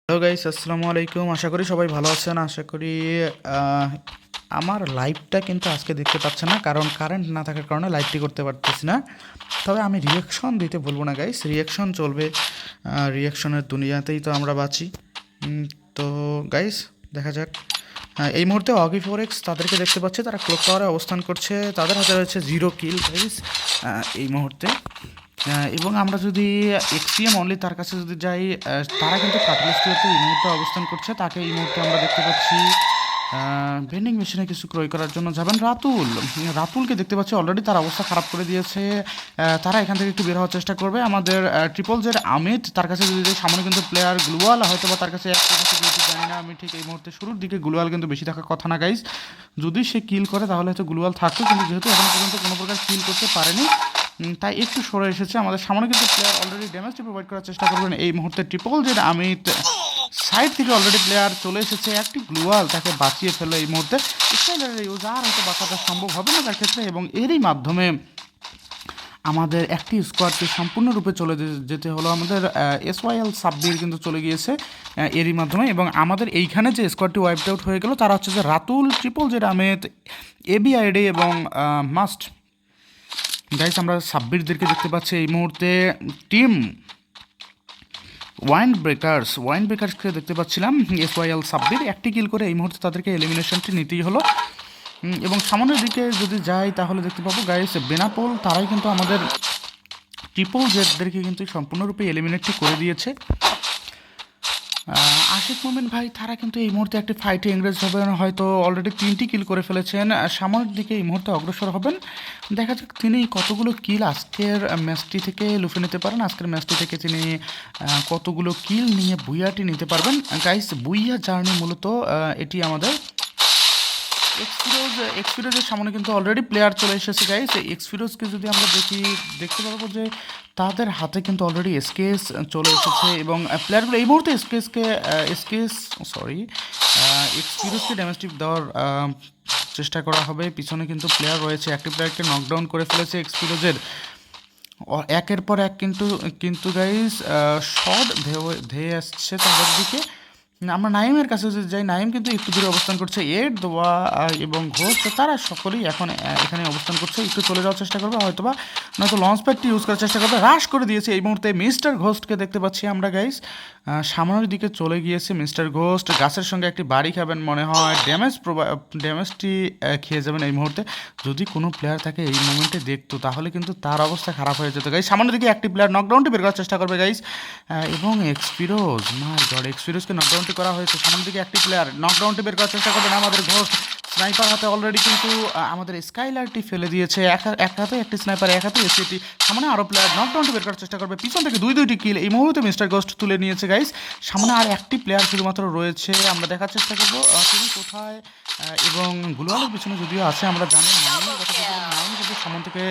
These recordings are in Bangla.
হ্যালো গাইস, আসসালামু আলাইকুম। আশা করি সবাই ভালো আছেন। আশা করি আহ, আমার লাইভটা কিন্তু আজকে দেখতে পাচ্ছেন না, কারণ কারেন্ট না থাকার কারণে লাইভটি করতে পারতেছি না। তবে আমি রিয়াকশন দিতে বলবো না গাইস, রিয়াকশন চলবে। রিয়াকশনের দুনিয়াতেই তো আমরা বাঁচি। তো গাইস, দেখা যাক। এই মুহূর্তে অগি ফোরেক্স তাদেরকে দেখতে পাচ্ছে, তারা ক্লক টাওয়ারে অবস্থান করছে। তাদের হাতে রয়েছে 0 কিল গাইস এই মুহূর্তে। এবং আমরা যদি এক্সিএম অনলি তার কাছে যদি যাই, তারা কিন্তু কাটালিস্টুয়াতে এই মুহূর্তে অবস্থান করছে। তাকে এই মুহূর্তে আমরা দেখতে পাচ্ছি ভেন্ডিং মেশিনে কিছু ক্রয় করার জন্য যাবেন। রাতুলকে দেখতে পাচ্ছি, অলরেডি তার অবস্থা খারাপ করে দিয়েছে। তারা এখান থেকে একটু বের হওয়ার চেষ্টা করবে। আমাদের ট্রিপল জেড আমিত, তার কাছে যদি যাই, সামনে কিন্তু প্লেয়ার গ্লুয়াল, হয়তো বা তার কাছে জানি না। আমি ঠিক এই মুহূর্তে শুরুর দিকে গ্লুয়াল কিন্তু বেশি থাকার কথা না গাইজ। যদি সে কিল করে তাহলে হয়তো গ্লুয়াল থাকতো, কিন্তু যেহেতু এখন পর্যন্ত কোনো প্রকার কিল করতে পারেনি, তাই একটু সরে এসেছে। আমাদের সামনে কিন্তু প্লেয়ার অলরেডি ড্যামেজটি প্রোভাইড করার চেষ্টা করবেন এই মুহূর্তে ট্রিপল জেড আমিত। সাইড থেকে অলরেডি প্লেয়ার চলে এসেছে, একটি গ্লুয়াল তাকে বাঁচিয়ে ফেলে এই মুহূর্তে। স্টাইলারের ইউজ আর হয়তো বাঁচাটা সম্ভব হবে না তার ক্ষেত্রে, এবং এরই মাধ্যমে আমাদের একটি স্কোয়াডকে সম্পূর্ণরূপে চলে যেতে হলো। আমাদের SYL সাব্বির কিন্তু চলে গিয়েছে এরই মাধ্যমে, এবং আমাদের এইখানে যে স্কোয়াডটি ওয়াইপড আউট হয়ে গেল তারা হচ্ছে যে Ratul, triple Z Ahmed, ABID এবং মাস্ট। গাইস, আমরা সাব্বিরদেরকে দেখতে পাচ্ছি এই মুহূর্তে। টিম ওয়াইন ব্রেকার্সকে দেখতে পাচ্ছিলাম। SYL সাব্বির একটি কিল করে এই মুহূর্তে তাদেরকে এলিমিনেশনটি নিতেই হলো। এবং সামনের দিকে যদি যাই তাহলে দেখতে পাবো গাইস, বেনাপোল তারাই কিন্তু আমাদের ট্রিপল জেডদেরকে কিন্তু সম্পূর্ণরূপে এলিমিনেটটি করে দিয়েছে। আশিক মোমেন ভাই তারা কিন্তু এই মুহূর্তে একটি ফাইটে এঙ্গেজ হবেন, হয়তো অলরেডি 3টি কিল করে ফেলেছেন। সামনের দিকে এই মুহূর্তে অগ্রসর হবেন। দেখা যাক তিনি কতগুলো কিল আজকের ম্যাচটি থেকে লুফে নিতে পারেন। আজকের ম্যাচটি থেকে তিনি কতগুলো কিল নিয়ে বুইয়াটি নিতে পারবেন। গাইস, বুইয়া জার্নি মূলত এটি আমাদের এক্সফিরোজের সামনে কিন্তু অলরেডি প্লেয়ার চলে এসেছে গাইস। এক্সফিরোজকে যদি আমরা দেখতে পারবো যে তাদের হাতে কিন্তু অলরেডি এসকেএস চলে এসেছে, এবং প্লেয়ারগুলো এই মুহূর্তে এক্সফিরোজকে ড্যামেজটি দেওয়ার চেষ্টা করা হবে। পিছনে কিন্তু প্লেয়ার রয়েছে, একটি প্লেয়ারকে নকডাউন করে ফেলেছে এক্সফিরোজের। একের পর এক কিন্তু গাইস শট ধেয়ে আসছে তাদের দিকে। আমরা নাইমের কাছে যদি যাই, নাইম কিন্তু একটু দূরে অবস্থান করছে। দোয়া এবং ঘোষ তারা সকলেই এখন এখানে অবস্থান করছে। একটু চলে যাওয়ার চেষ্টা করবে, হয়তোবা নয়তো লঞ্চ প্যাডটি ইউজ করার চেষ্টা করবে। হ্রাস করে দিয়েছে এই মুহূর্তে মিস্টার ঘোস্টকে দেখতে পাচ্ছি আমরা গাইস। সামনের দিকে চলে গিয়েছে মিস্টার ঘোস্ট। গাছের সঙ্গে একটি বাড়ি খাবেন মনে হয়, ড্যামেজটি খেয়ে যাবেন এই মুহূর্তে। যদি কোনো প্লেয়ার তাকে এই মুমেন্টে দেখতো তাহলে কিন্তু তার অবস্থা খারাপ হয়ে যেত গাইস। সামনের দিকে একটি প্লেয়ার নকডাউনটি বের করার চেষ্টা করবে গাইস, এবং এক্সপিরোজকে নকডাউনটি করা হয়েছে। সামনের দিকে একটি প্লেয়ার নকডাউনটি বের করার চেষ্টা করবেন আমাদের ঘোস্ট। স্নাইপার হাতে অলরেডি কিন্তু আমাদের স্কাইলারটি ফেলে দিয়েছে। এক হাতে একটি স্নাইপার, এক হাতে এসিটি। সামনে আরও প্লেয়ার নকডাউনটি বের করার চেষ্টা করবে। পিছন থেকে দুইটি কিল এই মুহূর্তে মিস্টার ঘোস্ট তুলে নিয়েছে গাইস। সামনে আর একটি প্লেয়ার শুধুমাত্র রয়েছে, আমরা দেখার চেষ্টা করবো তিনি কোথায়। এবং গ্লোয়ালের পিছনে যদিও আছে, আমরা জানি নাইমের কথা বলতে গেলে নাইম কিন্তু সামনে থেকে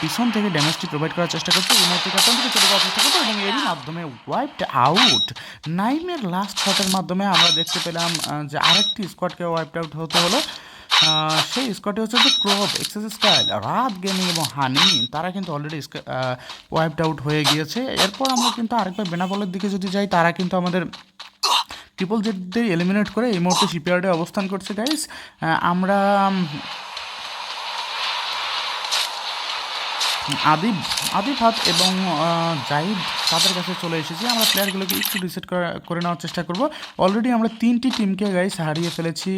পিছন থেকে ড্যামেজটি প্রোভাইড করার চেষ্টা করছে। এই মুহূর্তে কাছন থেকে চলে যাওয়ার চেষ্টা করবো, এবং এরই মাধ্যমে ওয়াইপড আউট। নাইমের লাস্ট শটের মাধ্যমে আমরা দেখতে পেলাম যে আরেকটি স্কোয়াডকে ওয়াইপড আউট হতে হলো। সেই স্কোয়াডটি হচ্ছে যে ক্রব, এক্সেস স্টাইল, রাত গেমিং এবং হানি, তারা কিন্তু অলরেডি ওয়াইপড আউট হয়ে গিয়েছে। এরপর আমরা কিন্তু আরেকবার বেনাপোলের দিকে যদি যাই, তারা কিন্তু আমাদের ট্রিপল জেডদের এলিমিনেট করে এই মুহূর্তে শিপইয়ার্ডে অবস্থান করছে গাইস। আমরা আদিফাত এবং জাহিদ তাদের কাছে চলে এসেছি। আমরা প্লেয়ারগুলোকে একটু রিসেট করে নেওয়ার চেষ্টা করব। অলরেডি আমরা 3টি টিমকে গাইস হারিয়ে ফেলেছি।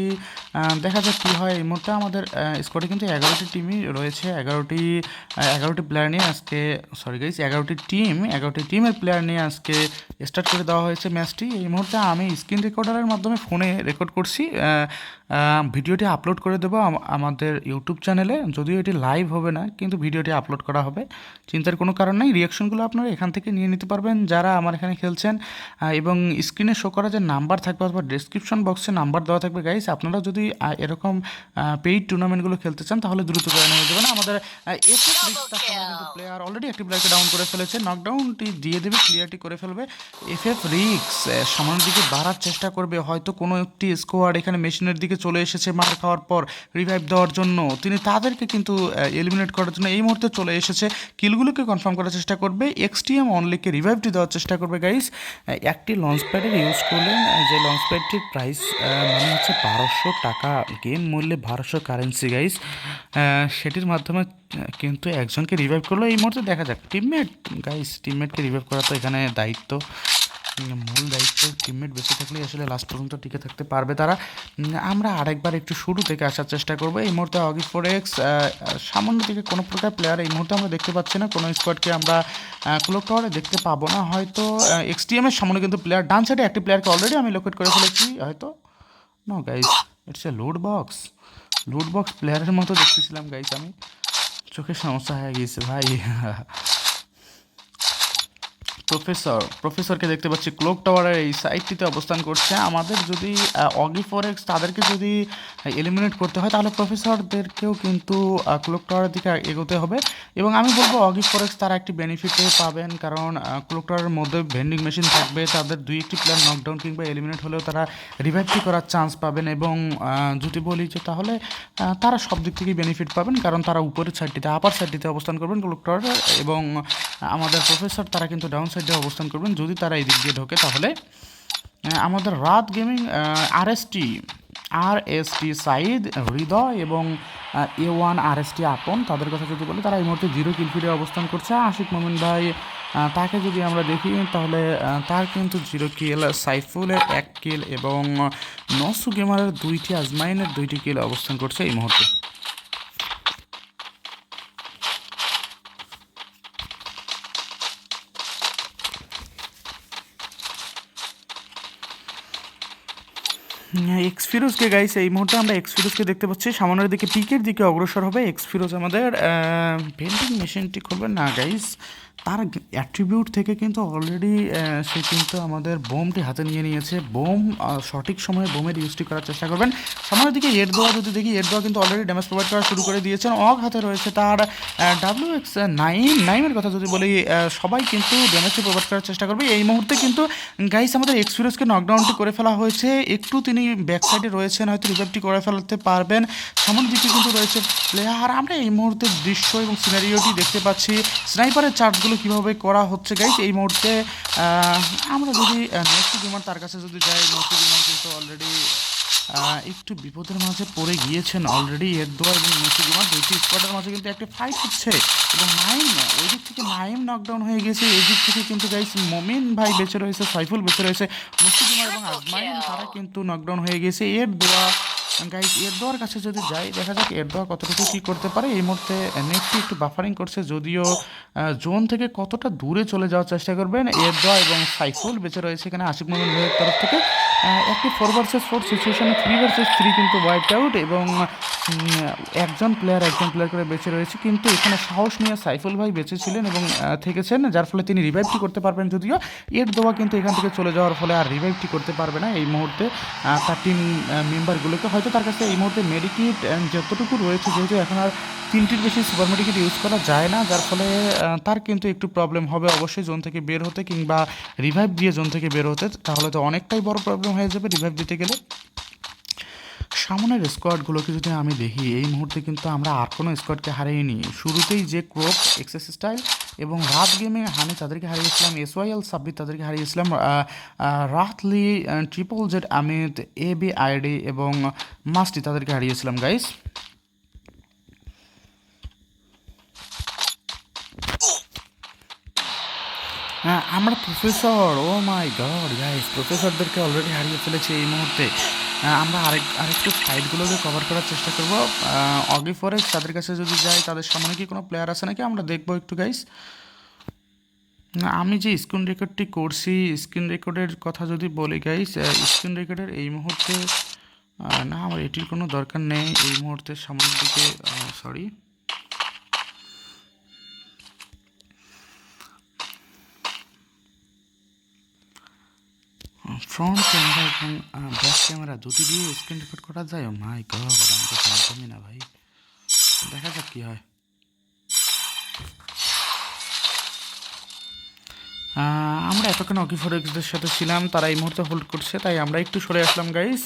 দেখা যাক কী হয়। এই মুহূর্তে আমাদের স্কোয়াডে কিন্তু 11টি টিমই রয়েছে। 11টি প্লেয়ার নিয়ে আজকে, সরি গাইস, 11টি টিমের প্লেয়ার নিয়ে আজকে স্টার্ট করে দেওয়া হয়েছে ম্যাচটি। এই মুহূর্তে আমি স্ক্রিন রেকর্ডারের মাধ্যমে ফোনে রেকর্ড করছি। ভিডিওটি আপলোড করে দেবো আমাদের ইউটিউব চ্যানেলে। যদিও এটি লাইভ হবে না, কিন্তু ভিডিওটি আপলোড করা হবে, চিন্তার কোনো কারণ নেই। রিয়াকশনগুলো আপনারা এখান থেকে নিয়ে নিতে পারবেন যারা আমার এখানে খেলছেন। এবং স্ক্রিনে শো করা যে নাম্বার থাকবে অথবা ডেসক্রিপশন বক্সে নাম্বার দেওয়া থাকবে গাইস। আপনারা যদি এরকম পেইড টুর্নামেন্টগুলো খেলতে চান তাহলে দ্রুত জয়েন হয়ে যাবেন। আমাদের এফএফ রিক্স তার সামনে কিন্তু প্লেয়ার অলরেডি একটি প্লেয়ারকে ডাউন করে ফেলেছে, নকডাউনটি দিয়ে দেবে, ক্লিয়ারটি করে ফেলবে। এফএফ রিক্স সামনের দিকে বাড়ার চেষ্টা করবে, হয়তো কোনো একটি স্কোয়াড এখানে মেশিনের দিকে চলে এসেছে মার খাওয়ার পর রিভাইভ দেওয়ার জন্য। তিনি তাদেরকে কিন্তু এলিমিনেট করার জন্য এই মুহূর্তে চলে এসেছে। বসেছে, কিলগুলোকে কনফার্ম করার চেষ্টা করবে। এক্সটিএম অনলিকে রিভাইভটি দেওয়ার চেষ্টা করবে গাইস। একটি লঞ্চ প্যাডের ইউজ করলেন, যে লঞ্চ প্যাডটির প্রাইস মানে হচ্ছে 1200 টাকা, গেম মূল্যে 1200 কারেন্সি গাইস। সেটির মাধ্যমে কিন্তু একজনকে রিভাইভ করলো। এই মুহূর্তে দেখা যাক টিমমেট গাইস, টিমমেটকে রিভাইভ করা তো এখানে দায়িত্ব, মূল দায়িত্ব। টিমমেট বেঁচে থাকলেই আসলে লাস্ট পর্যন্ত টিকে থাকতে পারবে তারা। আমরা আরেকবার একটু শুরু থেকে আসার চেষ্টা করবো। এই মুহূর্তে অগি ফোরেক্স সামান্য দিকে কোনো প্রকার প্লেয়ার এই মুহূর্তে আমরা দেখতে পাচ্ছি না, কোনো স্কোয়াডকে আমরা ক্লক টাওয়ারে দেখতে পাবো না হয়তো। এক্সটিএমের সামনে কিন্তু প্লেয়ার, ডান সাইডে একটি প্লেয়ারকে অলরেডি আমি লোকেট করে ফেলেছি হয়তো। নো গাইস, ইটস এ লুট বক্স, লুট বক্স প্লেয়ারের মতো দেখতেছিলাম গাইস, আমি চোখের সমস্যা হয়ে গিয়েছে ভাই। প্রফেসরকে দেখতে পাচ্ছি ক্লক টাওয়ারের এই সাইডটিতে অবস্থান করছে। আমাদের যদি অগি ফোরেক্স তাদেরকে যদি এলিমিনেট করতে হয় তাহলে প্রফেসরদেরকেও কিন্তু ক্লক টাওয়ারের দিকে এগোতে হবে। এবং আমি বলবো অগি ফোরেক্স তারা একটি বেনিফিটে পাবেন, কারণ ক্লক টাওয়ারের মধ্যে ভেন্ডিং মেশিন থাকবে, তাদের 2-1টি প্লেয়ার নকডাউন কিংবা এলিমিনেট হলেও তারা রিভাইভটি করার চান্স পাবেন। এবং যদি বলি যে তাহলে তারা সব দিক থেকেই বেনিফিট পাবেন, কারণ তারা উপরের সাইডটিতে, আপার সাইডটিতে অবস্থান করবেন ক্লক টাওয়ারের, এবং আমাদের প্রফেসর তারা কিন্তু ডাউন সাইডে অবস্থান করবেন। যদি তারা এই দিক দিয়ে ঢোকে তাহলে আমাদের রাত গেমিং, আরএসটি সাইদ, হৃদয় এবং A1 আরএসটি আপন, তাদের কথা যদি বলি তারা এই মুহূর্তে 0 কিল ফিরে অবস্থান করছে। আশিক মোমিন ভাই তাকে যদি আমরা দেখি তাহলে তার কিন্তু 0 কিল, সাইফুলের 1 কিল এবং নসু গেমারের 2টি, আজমাইনের 2টি কিল অবস্থান করছে এই মুহূর্তে। এক্সফিরোজকে গাইস এই মুহূর্তে আমরা এক্সফিরোজকে দেখতে পাচ্ছি সামনের দিকে পিকের দিকে অগ্রসর হবে। এক্সফিরোজ আমাদের ভেন্ডিং মেশিনটি করবেন না গাইস, তার অ্যাট্রিবিউট থেকে কিন্তু অলরেডি সে কিন্তু আমাদের বোমটি হাতে নিয়ে নিয়েছে। বোম সঠিক সময়ে বোমের ইউজটি করার চেষ্টা করবেন। সামনের দিকে এর দোয়া যদি দেখি, এর দোয়া কিন্তু অলরেডি ড্যামেজ প্রোভাইড করা শুরু করে দিয়েছেন। অগ হাতে রয়েছে তার WX9 কথা যদি বলি, সবাই কিন্তু ড্যামেজটি প্রোভাইড করার চেষ্টা করবে। এই মুহূর্তে কিন্তু গাইস আমাদের এক্সপিরিয়েন্সকে নকডাউনটি করে ফেলা হয়েছে, একটু তিনি ব্যাক সাইডে রয়েছেন, হয়তো রিভাইভটি করে ফেলতে পারবেন। সামনের দিকে কিন্তু রয়েছে প্লেয়ার। আমরা এই মুহূর্তে দৃশ্য এবং সিনারিওটি দেখতে পাচ্ছি, স্নাইপারের চার্জগুলো কীভাবে করা হচ্ছে গাইস এই মুহূর্তে। আমরা যদি নসি গেমার তার কাছে যদি যাই, নসি গেমার কিন্তু অলরেডি একটু বিপদের মাঝে পড়ে গিয়েছেন অলরেডি। এর দোয়া এবং নসি গেমার 2টি স্কোয়াডের মাঝে কিন্তু একটা ফাইট হচ্ছে, এবং ওই দিক থেকে নাইম নকডাউন হয়ে গেছে, এই দিক থেকে কিন্তু গাইস মোমিন ভাই বেঁচে রয়েছে, সাইফুল বেঁচে রয়েছে, নসি গেমার এবং আজমাইন তারা কিন্তু নকডাউন হয়ে গেছে। এর দোয়া গাইস, এর দোয়ার কাছে যদি যাই দেখা যাক এর দোয়া কতটুকু কী করতে পারে। এই মুহূর্তে নেটটি একটু বাফারিং করছে, যদিও জোন থেকে কতটা দূরে চলে যাওয়ার চেষ্টা করবেন। এর দোয়া এবং সাইফুল বেঁচে রয়েছে এখানে আশিক মোমিন ভাইয়ের তরফ থেকে। একটি 4 vs 4 সিচুয়েশনে 3 vs 3 কিন্তু ওয়াইপ আউট, এবং একজন প্লেয়ার করে বেঁচে রয়েছে। কিন্তু এখানে সাহস নিয়ে সাইফুল ভাই বেঁচে ছিলেন এবং থেকেছেন, যার ফলে তিনি রিভাইভটি করতে পারবেন। যদিও এর দোয়া কিন্তু এখান থেকে চলে যাওয়ার ফলে আর রিভাইভটি করতে পারবে না এই মুহূর্তে। তার টিম মেম্বারগুলোকে হয়তো তার কাছে এই মুহূর্তে মেডিকিট যতটুকু রয়েছে, যেহেতু এখন আর 3টির বেশি সুপার মেডিকিট ইউজ করা যায় না, যার ফলে তার কিন্তু একটু প্রবলেম হবে অবশ্যই জোন থেকে বের হতে, কিংবা রিভাইভ দিয়ে জোন থেকে বের হতে। তাহলে তো অনেকটাই বড় প্রবলেম হয়ে যাবে রিভাইভ দিতে গেলে। সামনের স্কোয়াডগুলোকে যদি আমি দেখি, এই মুহূর্তে কিন্তু আমরা আর কোনো স্কোয়াডকে হারিয়েনি। শুরুতেই যে ক্রোপ, এক্সেস স্টাইল এবং রাত গেমে হানি তাদেরকে হারিয়েছিলাম, SYL সাব্বির তাদেরকে হারিয়েছিলাম, রাতলি, ট্রিপল জেড আমিত, ABID এবং মাস্টি তাদেরকে হারিয়েছিলাম গাইস। আমরা professor, O my god guys, প্রফেসরদেরকে already হারিয়ে ফেলেছি এই মুহূর্তে। আমরা আরেকটু ফাইটগুলোকে কভার করার চেষ্টা করবো। অগি ফরেক্স তাদের কাছে যদি যাই, তাদের সামনে কি কোনো প্লেয়ার আছে নাকি আমরা দেখবো একটু গাইস। আমি যে স্ক্রিন রেকর্ডটি করছি, স্ক্রিন রেকর্ডের কথা যদি বলি গাইস, স্ক্রিন রেকর্ডের এই মুহূর্তে না, আমার এটির কোনো দরকার নেই এই মুহূর্তে। সামনের দিকে সরি, ফ্রন্ট ক্যামেরা এবং ব্যাক ক্যামেরা দুটি দিয়ে স্ক্রিন রেকর্ড করা যায়? মাই গড, আমি তো জানতামই না ভাই। দেখা যাক কী হয়। আমরা এতক্ষণ অগি ফরেক্সদের সাথে ছিলাম, তারা এই মুহূর্তে হোল্ড করছে, তাই আমরা একটু সরে আসলাম গাইস।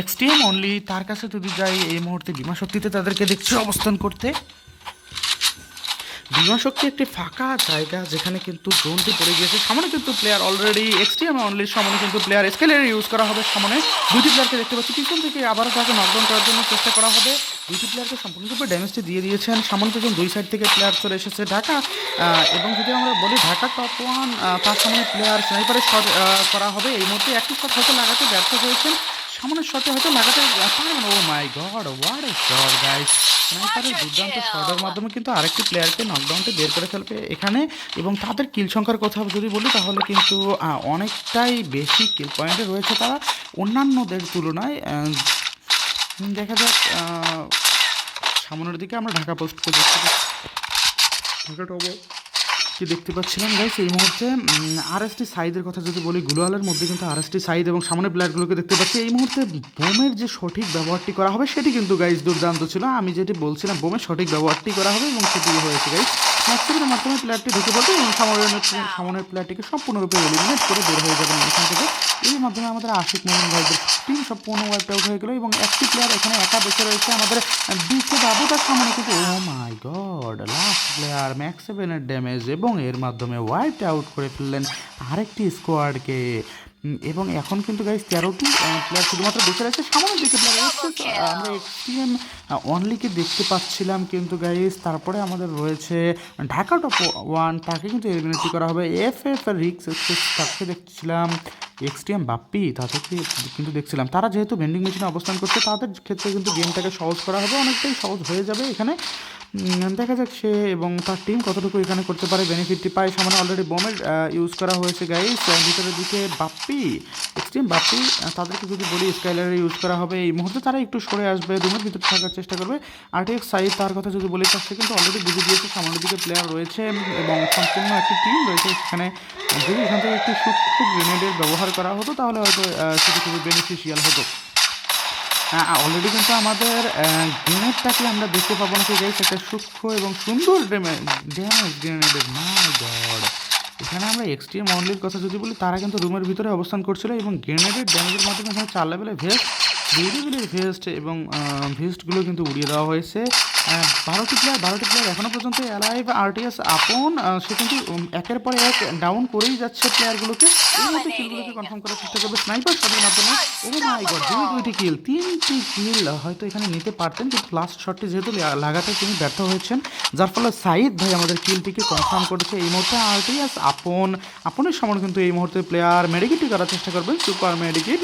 এক্সটিএম অনলি তার কাছে যদি যাই, এই মুহূর্তে বিমা শক্তিতে তাদেরকে দেখছি অবস্থান করতে। বিমা শক্তি একটি ফাঁকা জায়গা যেখানে কিন্তু জোনটি পড়ে গিয়েছে। সামনে কিন্তু প্লেয়ার অলরেডি এক্সট্রিম অনলির সামনে কিন্তু প্লেয়ার স্কেলের ইউজ করা হবে। সামনে দুইটি প্লেয়ারকে দেখতে পাচ্ছি, পিছন থেকে আবারও তাকে নকডাউন করার জন্য চেষ্টা করা হবে। দুইটি প্লেয়ারকে সম্পূর্ণরূপে ড্যামেজটি দিয়ে দিয়েছেন। সামনে থেকে দুই সাইড থেকে প্লেয়ার চলে এসেছে ঢাকা, এবং যদি আমরা বলি ঢাকা টপ ওয়ান, তার সামনে প্লেয়ার স্নাইপারের শট করা হবে। এই মুহূর্তে একটি শট হয়তো লাগাতে ব্যর্থ হয়েছেন, সামনের শটে হয়তো লাগাতে পারবেন। Oh my god, what a shot guys! স্নাইপারের দুর্দান্ত শটের মাধ্যমে কিন্তু আরেকটি প্লেয়ারকে নকডাউনটি বের করে ফেলবে এখানে। এবং তাদের কিল সংখ্যার কথা যদি বলি তাহলে কিন্তু অনেকটাই বেশি কিল পয়েন্টে রয়েছে তারা অন্যান্যদের তুলনায়। দেখা যাক, সামনের দিকে আমরা ঢাকা পোস্টকে দেখতে পাচ্ছি, ঢাকা টপ কি দেখতে পাচ্ছিলাম গাইস এই মুহূর্তে। আরএসটি সাইদের কথা যদি বলি, গ্লোয়ালের মধ্যে কিন্তু আরএসটি সাইদ এবং সামনে প্লেয়ারগুলোকে দেখতে পাচ্ছি। এই মুহূর্তে বোমের যে সঠিক ব্যবহারটি করা হবে সেটি কিন্তু গাইস দুর্দান্ত ছিল। আমি যেটি বলছিলাম বোমের সঠিক ব্যবহারটি করা হবে এবং সেটি হয়েছে গাইস। ম্যাক্সিমের মাধ্যমে প্লেয়ারটি ঢুকে পড়বে এবং সামনের প্লেয়ারটিকে সম্পূর্ণরূপে এলিমিনেট করে বের হয়ে যাবেন এখান থেকে। এর মাধ্যমে আমাদের আশিক মোমিন ভাইদের টিম সম্পূর্ণ ওয়াইপ আউট হয়ে গেল এবং একটি প্লেয়ার এখানে একা বেঁচে রয়েছে আমাদের বিকে বাবু। তার সামনে কিন্তু oh my god, last player Max 7-এর ড্যামেজ এবং এর মাধ্যমে ওয়াইপ আউট করে ফেললেন আরেকটি স্কোয়াডকে। এবং এখন কিন্তু গাইস 13টি প্লেয়ার শুধুমাত্র বেঁচে রয়েছে। সামনের দিকে প্লেয়ার আমরা এক্সট্রিম অনলিকে দেখতে পাচ্ছিলাম কিন্তু গাইস। তারপরে আমাদের রয়েছে ঢাকা টপ ওয়ান, তাকে কিন্তু এলিমিনেট করা হবে। এফ রিক্স তাকে দেখছিলাম, এক্সট্রিম বাপ্পি তাদেরকে কিন্তু দেখছিলাম। তারা যেহেতু ভেন্ডিং মেশিনে অবস্থান করছে তাদের ক্ষেত্রে কিন্তু গেমটাকে সহজ করা হবে, অনেকটাই সহজ হয়ে যাবে এখানে। দেখা যাক সে এবং তার টিম কতটুকু এখানে করতে পারে, বেনিফিটটি পায়। সামনে অলরেডি বোমের ইউজ করা হয়েছে গাইস। ভিতরের দিকে বাপ্পি, এক্সট্রিম বাপ্পি, তাদেরকে যদি বলি স্কাইলারে ইউজ করা হবে। এই মুহূর্তে তারা একটু সরে আসবে, রুমের ভিতরে থাকার চেষ্টা করবে। আরটিএক্স সাইড তার কথা যদি বলি, তার সে কিন্তু অলরেডি বুঝে দিয়েছে সামনের দিকে প্লেয়ার রয়েছে এবং সম্পূর্ণ একটি টিম রয়েছে সেখানে। যদি এখান থেকে একটি সূক্ষ্ম গ্রেনেডের ব্যবহার করা হতো তাহলে হয়তো সেটি খুবই বেনিফিশিয়াল হতো। অলরেডি কিন্তু আমাদের গ্রেনেডটাকে আমরা দেখতে পাবো না গাইস, একটা সূক্ষ্ম এবং সুন্দর ড্যামেজ গ্রেনেডের। মাই গড, এখানে আমরা এক্সট্রিম অনলির কথা যদি বলি, তারা কিন্তু রুমের ভিতরে অবস্থান করছিল এবং গ্রেনেডের ড্যামেজের মাধ্যমে এখানে 4 লেভেলের ভেস্ট, 2 লেভেলের ভেস্ট এবং ভেস্টগুলো কিন্তু উড়িয়ে দেওয়া হয়েছে। 12টি প্লেয়ার এখনও পর্যন্ত অ্যালাইভ। আরটিএস আপন সে কিন্তু একের পর এক ডাউন করেই যাচ্ছে প্লেয়ারগুলোকে। এই মধ্যে কিলগুলোকে কনফার্ম করার চেষ্টা করবে স্নাইপার শটের মাধ্যমে। ও মাই গড, দুইটি কিল, 3টি কিল হয়তো এখানে নিতে পারতেন, কিন্তু লাস্ট শটটি যেহেতু লাগাতে তিনি ব্যর্থ হয়েছেন, যার ফলে সাইদ ভাই আমাদের কিলটিকে কনফার্ম করেছে। এই মুহূর্তে আরটিএস আপনের সামনে কিন্তু এই মুহূর্তে প্লেয়ার মেডিকেটই করার চেষ্টা করবেন, সুপার মেডিকেট।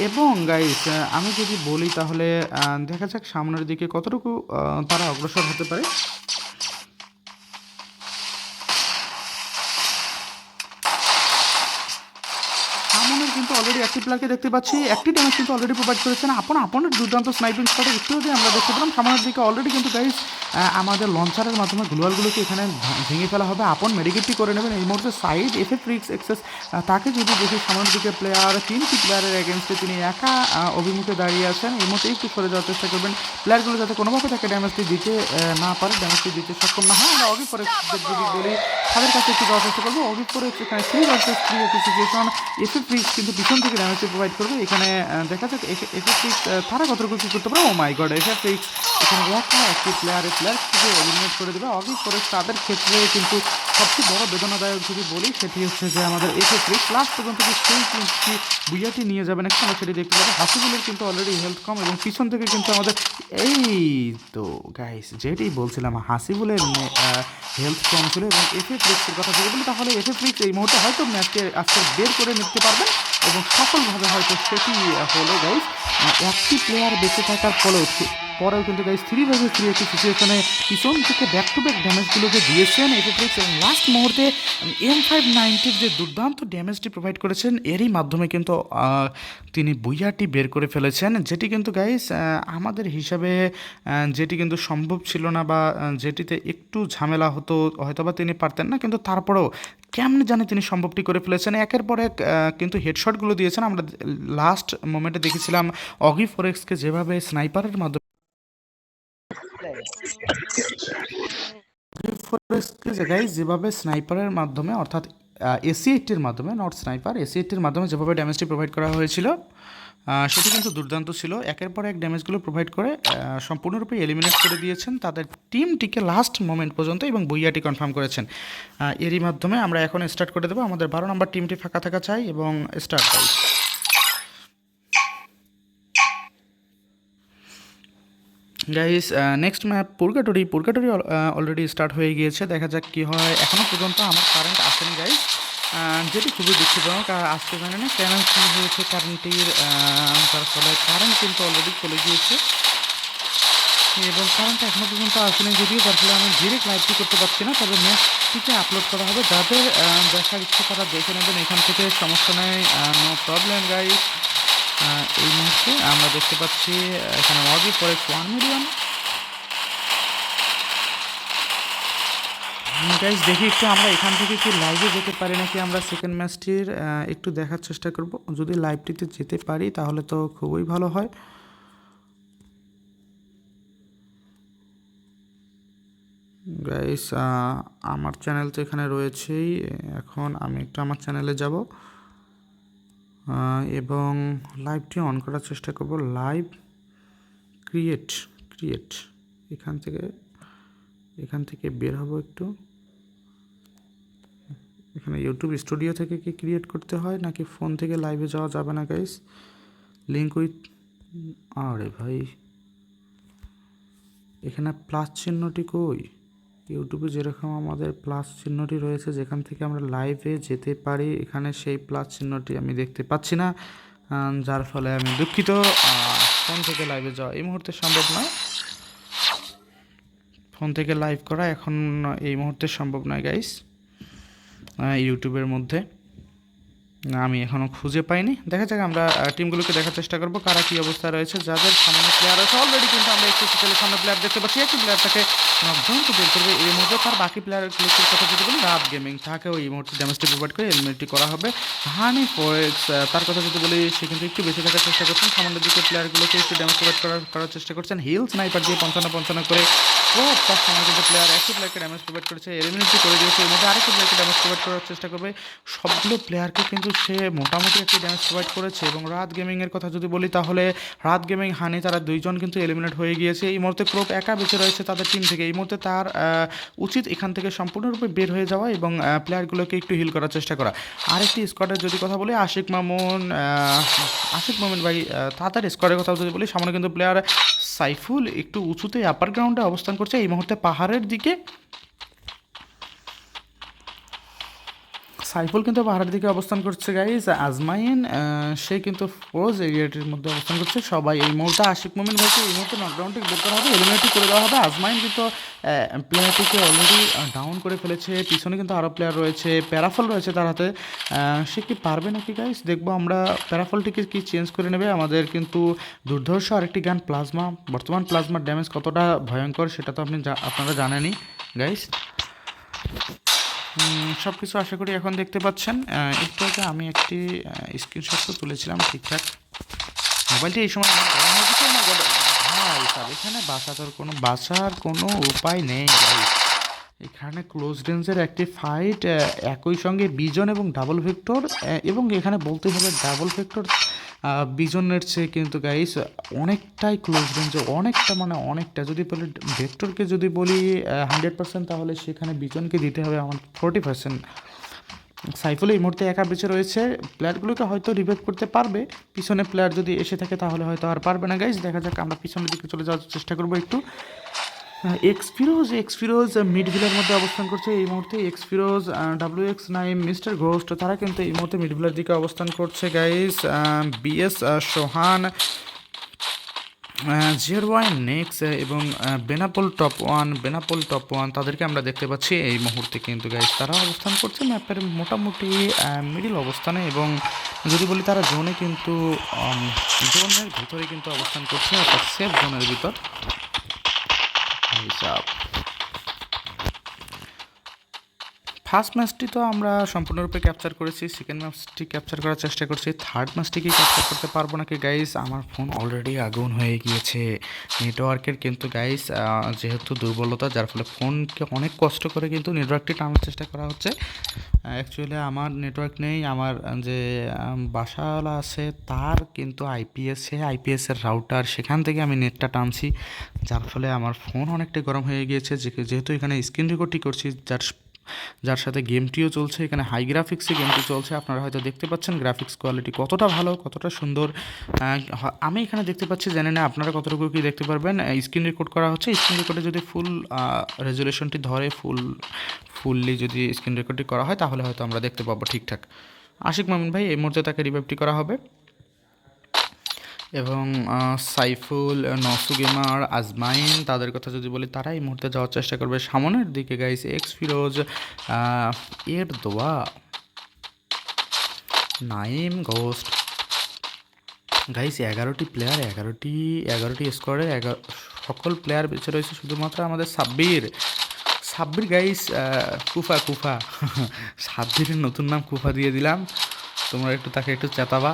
এবং গাইস আমি যদি বলি তাহলে দেখা যাক সামনের দিকে কতটুকু তারা অগ্রসর হতে পারে। সামনের কিন্তু অলরেডি একটি প্লেয়ারকে দেখতে পাচ্ছি, একটি ড্যামেজ কিন্তু অলরেডি প্রোভাইড করেছেন আপনের দুর্দান্ত স্নাইপিং শটে একটু যদি আমরা দেখতে পেলাম। সামনের দিকে অলরেডি কিন্তু গাইস আমাদের লঞ্চারের মাধ্যমে গ্লোয়ালগুলোকে এখানে ভেঙে ফেলা হবে। আপন মেডিকেটটি করে নেবেন এই মুহূর্তে। সাইড এফএফ রিক্স এক্সেস, তাকে যদি দেখি সামনের দিকে প্লেয়ার 3টি প্লেয়ারের এগেনস্টে তিনি একা অভিমুখে দাঁড়িয়ে আছেন। এই মুহূর্তে একটু সরে যাওয়ার চেষ্টা করবেন, প্লেয়ারগুলো যাতে কোনোভাবে তাকে ড্যামেজটি দিতে না পারে, ড্যামেজটি দিতে সক্ষম না হয়। আমরা অগি পরে যদি বলি তাদের কাছে একটু যাওয়ার চেষ্টা করবো। অগি পরে এখানে 3 ভার্সেস 3 একটি সিচুয়েশন। এফএফ রিক্স কিন্তু পিছন থেকে ড্যামেজটি প্রোভাইড করবে এখানে। দেখা যাক এফএফ রিক্স তারা কতটুকু কী করতে পারে। ও মাই গড, এফএফ রিক্স এখানে একা একটি প্লেয়ারকে এলিমিনেট করে দেবে। অগি পরে তাদের ক্ষেত্রে কিন্তু সবচেয়ে বড় বেদনাদায়ক যদি বলি সেটি হচ্ছে যে আমাদের এফএফ রিক্স লাস্ট পর্যন্ত সেই কি বুইয়াটি নিয়ে যাবে নাকি আমরা সেটি দেখতে পাবো। হাসিবুলের কিন্তু অলরেডি হেলথ কম এবং পিছন থেকে কিন্তু আমাদের এই তো গাইস যেটি বলছিলাম, হাসিবুলের হেলথ কম ছিল। এবং এফএফ রিক্সের কথা যদি বলি তাহলে এফএফ রিক্স এই মুহূর্তে হয়তো ম্যাচকে আজকে বের করে নিতে পারবেন এবং সফলভাবে হয়তো সেটি হলো গাইস। একটি প্লেয়ার বেঁচে থাকার পরেও কিন্তু গাইস 3 ভার্সেস 3 একটি সিচুয়েশনে পিছন থেকে ব্যাক টু ব্যাক ড্যামেজগুলোকে দিয়েছেন এফএফ রিক্স এবং লাস্ট মুহূর্তে M590 যে দুর্দান্ত ড্যামেজটি প্রোভাইড করেছেন এরই মাধ্যমে কিন্তু তিনি বুইয়াটি বের করে ফেলেছেন, যেটি কিন্তু গাইস আমাদের হিসাবে যেটি কিন্তু সম্ভব ছিল না বা যেটিতে একটু ঝামেলা হতো, হয়তোবা তিনি পারতেন না, কিন্তু তারপরেও কেমনে জানি তিনি সম্ভবটি করে ফেলেছেন। একের পর এক কিন্তু হেডশটগুলো দিয়েছেন। আমরা লাস্ট মোমেন্টে দেখেছিলাম অগি ফোরেক্সকে যেভাবে স্নাইপারের মাধ্যমে গাইস যেভাবে স্নাইপারের মাধ্যমে অর্থাৎ এসি-80-র মাধ্যমে, নট স্নাইপার, এসি-80-র মাধ্যমে যেভাবে ড্যামেজটি প্রোভাইড করা হয়েছিল সেটি কিন্তু দুর্দান্ত ছিল। একের পর এক ড্যামেজগুলো প্রোভাইড করে সম্পূর্ণরূপে এলিমিনেট করে দিয়েছেন তাদের টিমটিকে লাস্ট মোমেন্ট পর্যন্ত এবং বইয়াটি কনফার্ম করেছেন। এরই মাধ্যমে আমরা এখন স্টার্ট করে দেবো। আমাদের 12 নম্বর টিমটি ফাঁকা থাকা চাই এবং স্টার্ট চাই। Guys next map purgatory already start হয়ে গিয়েছে। দেখা যাক কী হয়। এখনও পর্যন্ত আমার কারেন্ট আসেনি গাইস, যেটি খুবই দুঃখজনক। আসতে জানি না কেন কী হয়েছে কারেন্টের, যার ফলে কারেন্ট কিন্তু অলরেডি চলে গিয়েছে এবং কারেন্টটা এখনও পর্যন্ত আসেনি যদিও, যার ফলে আমি ডিরেক্ট লাইভটি করতে পারছি না। তবে ম্যাচটিকে আপলোড করা হবে, যাদের দেখার ইচ্ছে তারা দেখে নেবেন এখান থেকে, সমস্যা নেই, নো প্রবলেম গাইস। এই মুহূর্তে আমরা দেখতে পাচ্ছি এখানে মর্বি ফরেক্স 1 মিলিয়ন। গাইস দেখি একটু আমরা এখান থেকে কি লাইভে যেতে পারি নাকি। আমরা সেকেন্ড ম্যাচটির একটু দেখার চেষ্টা করব। যদি লাইভটিতে যেতে পারি তাহলে তো খুবই ভালো হয়। গাইস আমার চ্যানেল তো এখানে রয়েছেই। এখন আমি একটু আমার চ্যানেলে যাব এবং লাইভটি অন করার চেষ্টা করব। লাইভ ক্রিয়েট এখান থেকে বের হব একটু। এখানে ইউটিউব স্টুডিও থেকে কি ক্রিয়েট করতে হয় নাকি ফোন থেকে লাইভে যাওয়া যাবে না গাইস? লিঙ্ক উইথ, আরে ভাই এখানে প্লাস চিহ্নটি কই? ইউটিউবে যেরকম আমাদের প্লাস চিহ্নটি রয়েছে যেখান থেকে আমরা লাইভে যেতে পারি, এখানে সেই প্লাস চিহ্নটি আমি দেখতে পাচ্ছি না, যার ফলে আমি দুঃখিত। ফোন থেকে লাইভে যাওয়া এই মুহূর্তে সম্ভব নয়। ফোন থেকে লাইভ করা এখন এই মুহূর্তে সম্ভব নয় গাইস। ইউটিউবের মধ্যে আমি এখনও খুঁজে পাইনি। দেখা যাক, আমরা টিমগুলোকে দেখার চেষ্টা করবো কারা কী অবস্থায় রয়েছে। যাদের সামনে প্লেয়ার আছে অলরেডি কিন্তু আমরা একটু সামনে প্লেয়ার দেখতে পাচ্ছি। একটি প্লেয়ারটাকে নকডাউন তো বের করবে এই মুহূর্তে। তার বাকি প্লেয়ারগুলোর কথা যদি বলি, রাত গেমিং তাকেও এই মুহূর্তে ড্যামেজটি প্রোভাইড করে এলিমিনেটটি করা হবে। হানি ফরেক্স তার কথা যদি বলি, সে কিন্তু একটু বেঁচে থাকার চেষ্টা করছেন। সামান্য দিকে প্লেয়ারগুলোকে একটু ড্যামেজ প্রোভাইড করার চেষ্টা করছেন। হিল স্নাইপার দিয়ে 55 করে তার সময় কিন্তু একটি প্লেয়ারকে ড্যামেজ প্রোভাইড করেছে, এলিমিনেটটি করে দিয়েছে। এর মধ্যে আরেকটি প্লেয়ারকে ড্যামেজ প্রোভাইড করার চেষ্টা করবে। সবগুলো প্লেয়ারকে কিন্তু সে মোটামুটি একটি ড্যামেজ প্রোভাইড করেছে। এবং রাত গেমিংয়ের কথা যদি বলি তাহলে রাত গেমিং হানি তারা দুইজন কিন্তু এলিমিনেট হয়ে গিয়েছে। এই মুহূর্তে ক্রোপ একা বেঁচে রয়েছে তাদের টিম থেকে। এই মুহূর্তে তার উচিত এখান থেকে সম্পূর্ণরূপে বের হয়ে যাওয়া এবং প্লেয়ারগুলোকে একটু হিল করার চেষ্টা করা। আরেকটি স্কোয়াডের যদি কথা বলি, আশিক মামুন ভাই, তাদের স্কোয়াডের কথা যদি বলি, সামনে কিন্তু প্লেয়ার সাইফুল একটু উঁচুতে আপার গ্রাউন্ডে অবস্থান করছে এই মুহূর্তে পাহাড়ের দিকে। সাইফুল কিন্তু পাহাড়ের দিকে অবস্থান করছে গাইজ। আজমাইন সে কিন্তু ফোজ এরিয়াটির মধ্যে অবস্থান করছে। সবাই এই মুহূর্তে আশিক মোমেন ভাইকে এই মুহূর্তে নকডাউনটি বের করা হবে, এলিমিনেটটি করে দেওয়া হবে। আজমাইন কিন্তু প্লেয়ারটিকে অলরেডি ডাউন করে ফেলেছে। পিছনে কিন্তু আরও প্লেয়ার রয়েছে, প্যারাফল রয়েছে তার হাতে। সে কি পারবে নাকি গাইজ? দেখবো আমরা প্যারাফলটিকে কি চেঞ্জ করে নেবে। আমাদের কিন্তু দুর্ধর্ষ আরেকটি গান প্লাজমা, বর্তমান প্লাজমার ড্যামেজ কতটা ভয়ঙ্কর সেটা তো আপনারা জানেনই গাইজ। সব কিছু আশা করি এখন দেখতে পাচ্ছেন। একটু আগে আমি একটি স্ক্রিনশট তো তুলেছিলাম ঠিকঠাক। মোবাইলটি এই সময় আমার গরম হয়ে গেছে। আমার ভাই সাহেব, এখানে বাঁচার কোনো উপায় নেই ভাই। এখানে ক্লোজ রেঞ্জের একটি ফাইট, একই সঙ্গে বিজন এবং ডাবল ভেক্টর, এবং এখানে বলতে হবে ডাবল ভেক্টর বিজনের চেয়ে কিন্তু গাইস অনেকটাই ক্লোজ রেঞ্জে, অনেকটা যদি বলি ভেক্টরকে যদি বলি 100%, তাহলে সেখানে বিজনকে দিতে হবে আমার 40%। সাইফুল এই মুহূর্তে একা বেঁচে রয়েছে। প্লেয়ারগুলোকে হয়তো রিভাইভ করতে পারবে, পিছনে প্লেয়ার যদি এসে থাকে তাহলে হয়তো আর পারবে না গাইস। দেখা যাক, আমরা পিছনের দিকে চলে যাওয়ার চেষ্টা করবো একটু। এক্সফিরোজ মিডভিলের মধ্যে অবস্থান করছে এই মুহূর্তে। এক্সফিরোজ, WX9, মিস্টার ঘোস্ট তারা কিন্তু এই মুহূর্তে মিডভিলের দিকে অবস্থান করছে গাইস। BS সোহান, জিয়ারওয়াইন নেক্স এবং বেনাপোল টপ ওয়ান তাদেরকে আমরা দেখতে পাচ্ছি এই মুহূর্তে কিন্তু গাইস। তারা অবস্থান করছে ম্যাপের মোটামুটি মিডিল অবস্থানে, এবং যদি বলি তারা জোনে কিন্তু জোনের ভিতরে কিন্তু অবস্থান করছে, অর্থাৎ সেফ জোনের ভিতর। ফার্স্ট ম্যাচটি তো আমরা সম্পূর্ণরূপে ক্যাপচার করেছি, সেকেন্ড ম্যাচটি ক্যাপচার করার চেষ্টা করছি, থার্ড ম্যাচটি কি ক্যাপচার করতে পারবো নাকি গাইস? আমার ফোন অলরেডি আগুন হয়ে গিয়েছে নেটওয়ার্কের, কিন্তু গাইস যেহেতু দুর্বলতা, যার ফলে ফোনকে অনেক কষ্ট করে কিন্তু নেটওয়ার্কটি টানার চেষ্টা করা হচ্ছে। অ্যাকচুয়ালি আমার নেটওয়ার্ক নেই, আমার যে বাসাওয়ালা আছে তার কিন্তু আইপিএসের রাউটার, সেখান থেকে আমি নেটটা টানছি, যার ফলে আমার ফোন অনেকটাই গরম হয়ে গিয়েছে। যেহেতু এখানে স্ক্রিন রেকর্ডটি করছি, যার সাথে গেমটিও চলছে, এখানে হাই গ্রাফিক্সে গেমটি চলছে। আপনারা হয়তো দেখতে পাচ্ছেন গ্রাফিক্স কোয়ালিটি কতটা ভালো, কতটা সুন্দর। আমি এখানে দেখতে পাচ্ছি, জানি না আপনারা কতটুকু কি দেখতে পারবেন। স্ক্রিন রেকর্ড করা হচ্ছে, স্ক্রিন রেকর্ডে যদি ফুল রেজুলেশনটি ধরে, ফুললি যদি স্ক্রিন রেকর্ডটি করা হয়, তাহলে হয়তো আমরা দেখতে পাবো ঠিকঠাক। আশিক মামুন ভাই এই মুহূর্তে তাকে রিভাইভটি করা হবে, এবং সাইফুল, নসু গেমার, আজমাইন, তাদের কথা যদি বলি, তারা এই মুহূর্তে যাওয়ার চেষ্টা করবে সামনের দিকে গাইস। এক্স ফিরোজ, এর দোয়া, নাইম, গোস্ট গাইস। 11টি প্লেয়ার, 11টি স্কোয়াডে সকল প্লেয়ার বেঁচে রয়েছে, শুধুমাত্র আমাদের সাব্বির গাইস। কুফা সাব্বিরের নতুন নাম কুফা দিয়ে দিলাম, তোমরা একটু তাকে একটু চেতাবা।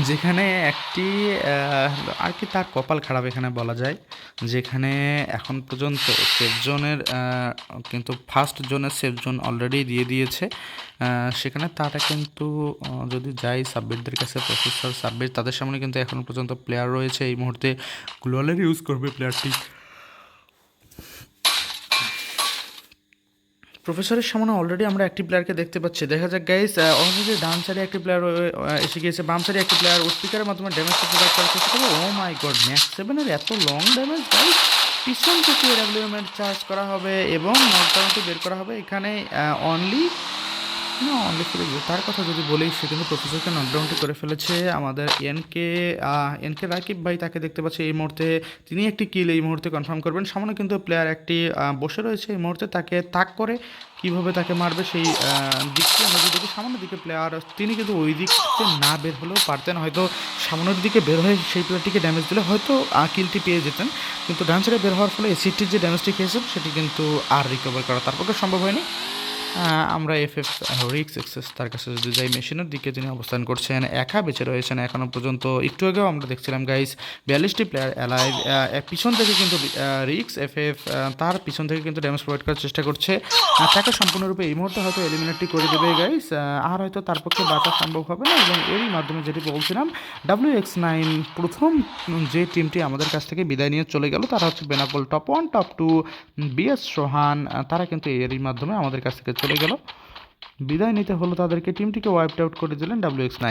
যেখানে একটি আর কি তার কপাল খারাপ এখানে বলা যায়, যেখানে এখন পর্যন্ত সেফ জোনের কিন্তু ফার্স্ট জোনের সেফ জোন অলরেডি দিয়ে দিয়েছে। সেখানে তারা কিন্তু যদি যাই সাব্বিরদের কাছে, প্রফেসর সাব্বির, তাদের সামনে কিন্তু এখনও পর্যন্ত প্লেয়ার রয়েছে। এই মুহূর্তে গ্লোয়ালের ইউজ করবে প্লেয়ারটি। প্রফেসরের সামনে অলরেডি আমরা একটি প্লেয়ারকে দেখতে পাচ্ছি, দেখা যাক গাইস। অলরেডি ডান সাইডে একটি প্লেয়ার এসে গিয়েছে, বাম সাইডে একটি প্লেয়ার স্পিকারের মাধ্যমে ড্যামেজটা প্রোভাইড করার চেষ্টা করবে। ও মাই গড, ম্যাক্স 7-এর এত লং ড্যামেজ গাইস! পিছন থেকে এডাব্লিউএম চার্জ করা হবে এবং নকডাউনটি বের করা হবে। এখানে অনলি তার কথা যদি বলি, সে কিন্তু প্রফেসরকে নকডাউনটি করে ফেলেছে। আমাদের এনকে রাকিব ভাই, তাকে দেখতে পাচ্ছি এই মুহূর্তে, তিনি একটি কিল এই মুহূর্তে কনফার্ম করবেন। সামনে কিন্তু প্লেয়ার একটি বসে রয়েছে এই মুহূর্তে, তাকে তাক করে কীভাবে তাকে মারবে সেই দিকটি আমরা যদি দেখি। সামনের দিকে প্লেয়ার, তিনি কিন্তু ওই দিকতে না বের হলেও পারতেন, হয়তো সামনের দিকে বের হয়ে সেই প্লেয়ারটিকে ড্যামেজ দিলে হয়তো কিলটি পেয়ে যেতেন, কিন্তু ডান সাইডে বের হওয়ার ফলে এসিটির যে ড্যামেজটি খেয়েছেন সেটি কিন্তু আর রিকভার করা তার পক্ষে সম্ভব হয়নি। আমরা রিক্স এক্সেস তার কাছে যদি যাই, মেশিনের দিকে তিনি অবস্থান করছেন, একা বেঁচে রয়েছেন এখনও পর্যন্ত। একটু আগেও আমরা দেখছিলাম গাইস 42টি প্লেয়ার অ্যালাইভ। পিছন থেকে কিন্তু রিক্স তার পিছন থেকে কিন্তু ড্যামেজ প্রোভাইড করার চেষ্টা করছে, তাকে সম্পূর্ণরূপে এই মুহূর্তে হয়তো এলিমিনেটটি করে দেবে গাইস, আর হয়তো তার পক্ষে বাঁচা সম্ভব হবে না। এবং এরই মাধ্যমে যেটি বলছিলাম, WX9 প্রথম যে টিমটি আমাদের কাছ থেকে বিদায় নিয়ে চলে গেল, তারা হচ্ছে বেনাপোল টপ 1 টপ 2 BS সোহান, তারা কিন্তু এরই মাধ্যমে আমাদের কাছ থেকে চলে গেল, বিদায় নিতে হলো তাদেরকে। টিমটিকে ওয়াইপড আউট করে দিলেন WX9।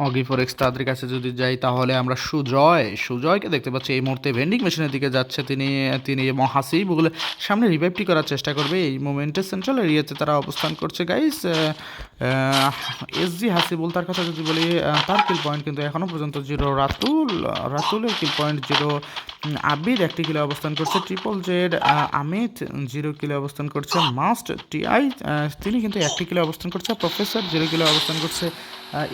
অগি4x তাদের কাছে যদি যাই, তাহলে আমরা সুজয়কে দেখতে পাচ্ছি এই মুহূর্তে ভেন্ডিং মেশিনের দিকে যাচ্ছে তিনি এবং হাসিবুল সামনে রিভাইভটি করার চেষ্টা করবে। এই মোমেন্টে সেন্ট্রাল এরিয়াতে তারা অবস্থান করছে গাইস। SG হাসিবুল, তার কথা যদি বলি, তার কিল পয়েন্ট কিন্তু এখনও পর্যন্ত 0। রাতুলের কিল পয়েন্ট 0। আবির একটি কিলে অবস্থান করছে। ট্রিপল জেড আমিত 0 কিলে অবস্থান করছে। মাস্ট টিআই তিনি কিন্তু একটি কিলে অবস্থান করছে। প্রফেসর 0 কিলে অবস্থান করছে।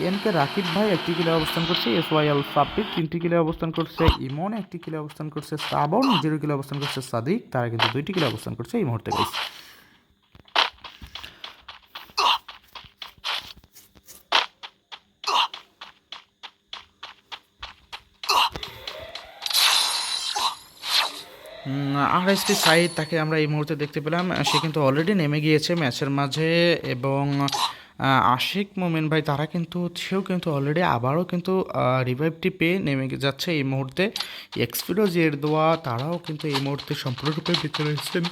এনকে রাকিব ভাই একটি কিলে অবস্থান করছে। SYL সাব্বির 3টি কিলে অবস্থান করছে। ইমন একটি কিলে অবস্থান করছে। শ্রাবণ 0 কিলে অবস্থান করছে। সাদিক, তারা কিন্তু 2টি কিলে অবস্থান করছে এই মুহূর্তে গাইস। RST সাইড, তাকে আমরা এই মুহূর্তে দেখতে পেলাম, সে কিন্তু অলরেডি নেমে গিয়েছে ম্যাচের মাঝে। এবং আশিক মোমেন ভাই, সেও কিন্তু অলরেডি আবারও কিন্তু রিভাইভটি পেয়ে নেমে যাচ্ছে এই মুহূর্তে। এক্সপিরোজ এর দোয়া, তারাও কিন্তু এই মুহূর্তে সম্পূর্ণরূপে বেঁচে রয়েছেন।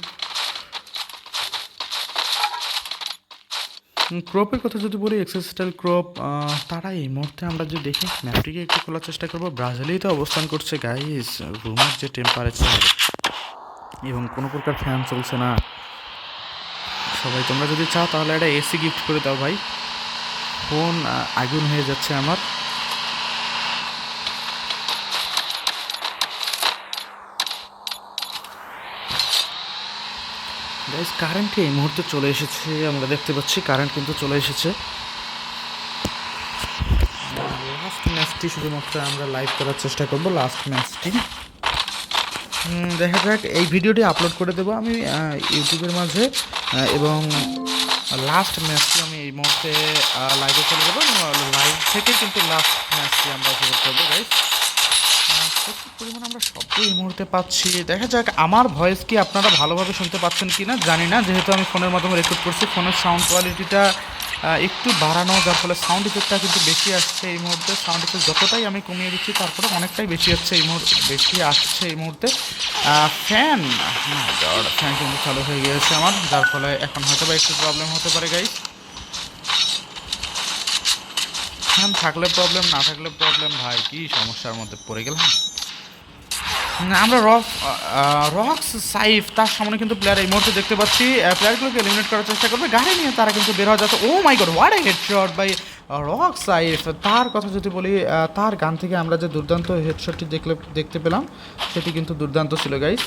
ক্রপের কথা যদি বলি, এক্সেস স্টাইল ক্রপ, তারা এই মুহূর্তে আমরা যদি দেখি ম্যাপটিকে একটু খোলার চেষ্টা করবো। ব্রাজিলেই তো অবস্থান করছে গাইস। রুমের যে টেম্পারেচার এবং কোনো প্রকার ফ্যান চলছে না। সবাই তোমরা যদি চাও তাহলে একটা এসি গিফট করে দাও ভাই, ফোন আগুন হয়ে যাচ্ছে আমার। গাইস কারেন্ট এই মুহূর্তে চলে এসেছে, আমরা দেখতে পাচ্ছি কারেন্ট কিন্তু চলে এসেছে। লাস্ট ম্যাচটি শুধুমাত্র আমরা লাইভ করার চেষ্টা করবো, লাস্ট ম্যাচটি। দেখা যাক, এই ভিডিওটি আপলোড করে দেবো আমি ইউটিউবের মাঝে, এবং লাস্ট ম্যাচটি আমি এই মুহূর্তে লাইভে চলে যাবো এবং লাইভ থেকে কিন্তু লাস্ট ম্যাচটি আমরা উপভোগ করবো গাইস। প্রচুর পরিমাণ আমরা শব্দ এই মুহূর্তে পাচ্ছি। দেখা যাক আমার ভয়েস কি আপনারা ভালোভাবে শুনতে পাচ্ছেন কি না জানি না, যেহেতু আমি ফোনের মাধ্যমে রেকর্ড করছি। ফোনের সাউন্ড কোয়ালিটিটা একটু বাড়ানো, যার ফলে সাউন্ড ইফেক্টটা কিন্তু বেশি আসছে এই মুহূর্তে। সাউন্ড ইফেক্ট যতটাই আমি কমিয়ে দিচ্ছি তারপরে অনেকটাই বেশি আসছে এই মুহূর্তে, বেশি আসছে এই মুহূর্তে। ফ্যান ফ্যান কিন্তু চালু হয়ে গিয়েছে আমার, যার ফলে এখন হয়তো বা একটু প্রবলেম হতে পারে গাইস। ফ্যান থাকলে প্রবলেম, না থাকলে প্রবলেম, ভাই কি সমস্যার মধ্যে পড়ে গেলাম। আমরা রক্স সাইফ তার সামনে কিন্তু প্লেয়ার এই মুহূর্তে দেখতে পাচ্ছি। প্লেয়ারগুলোকে এলিমিনেট করার চেষ্টা করবে, গাড়ি নিয়ে তারা কিন্তু বের হয়ে যাচ্ছে। Oh my god, what a headshot by Rock Saif. তার কথা যদি বলি, তার গান থেকে আমরা যে দুর্দান্ত হেডশটটি দেখতে পেলাম সেটি কিন্তু দুর্দান্ত ছিল গাইস।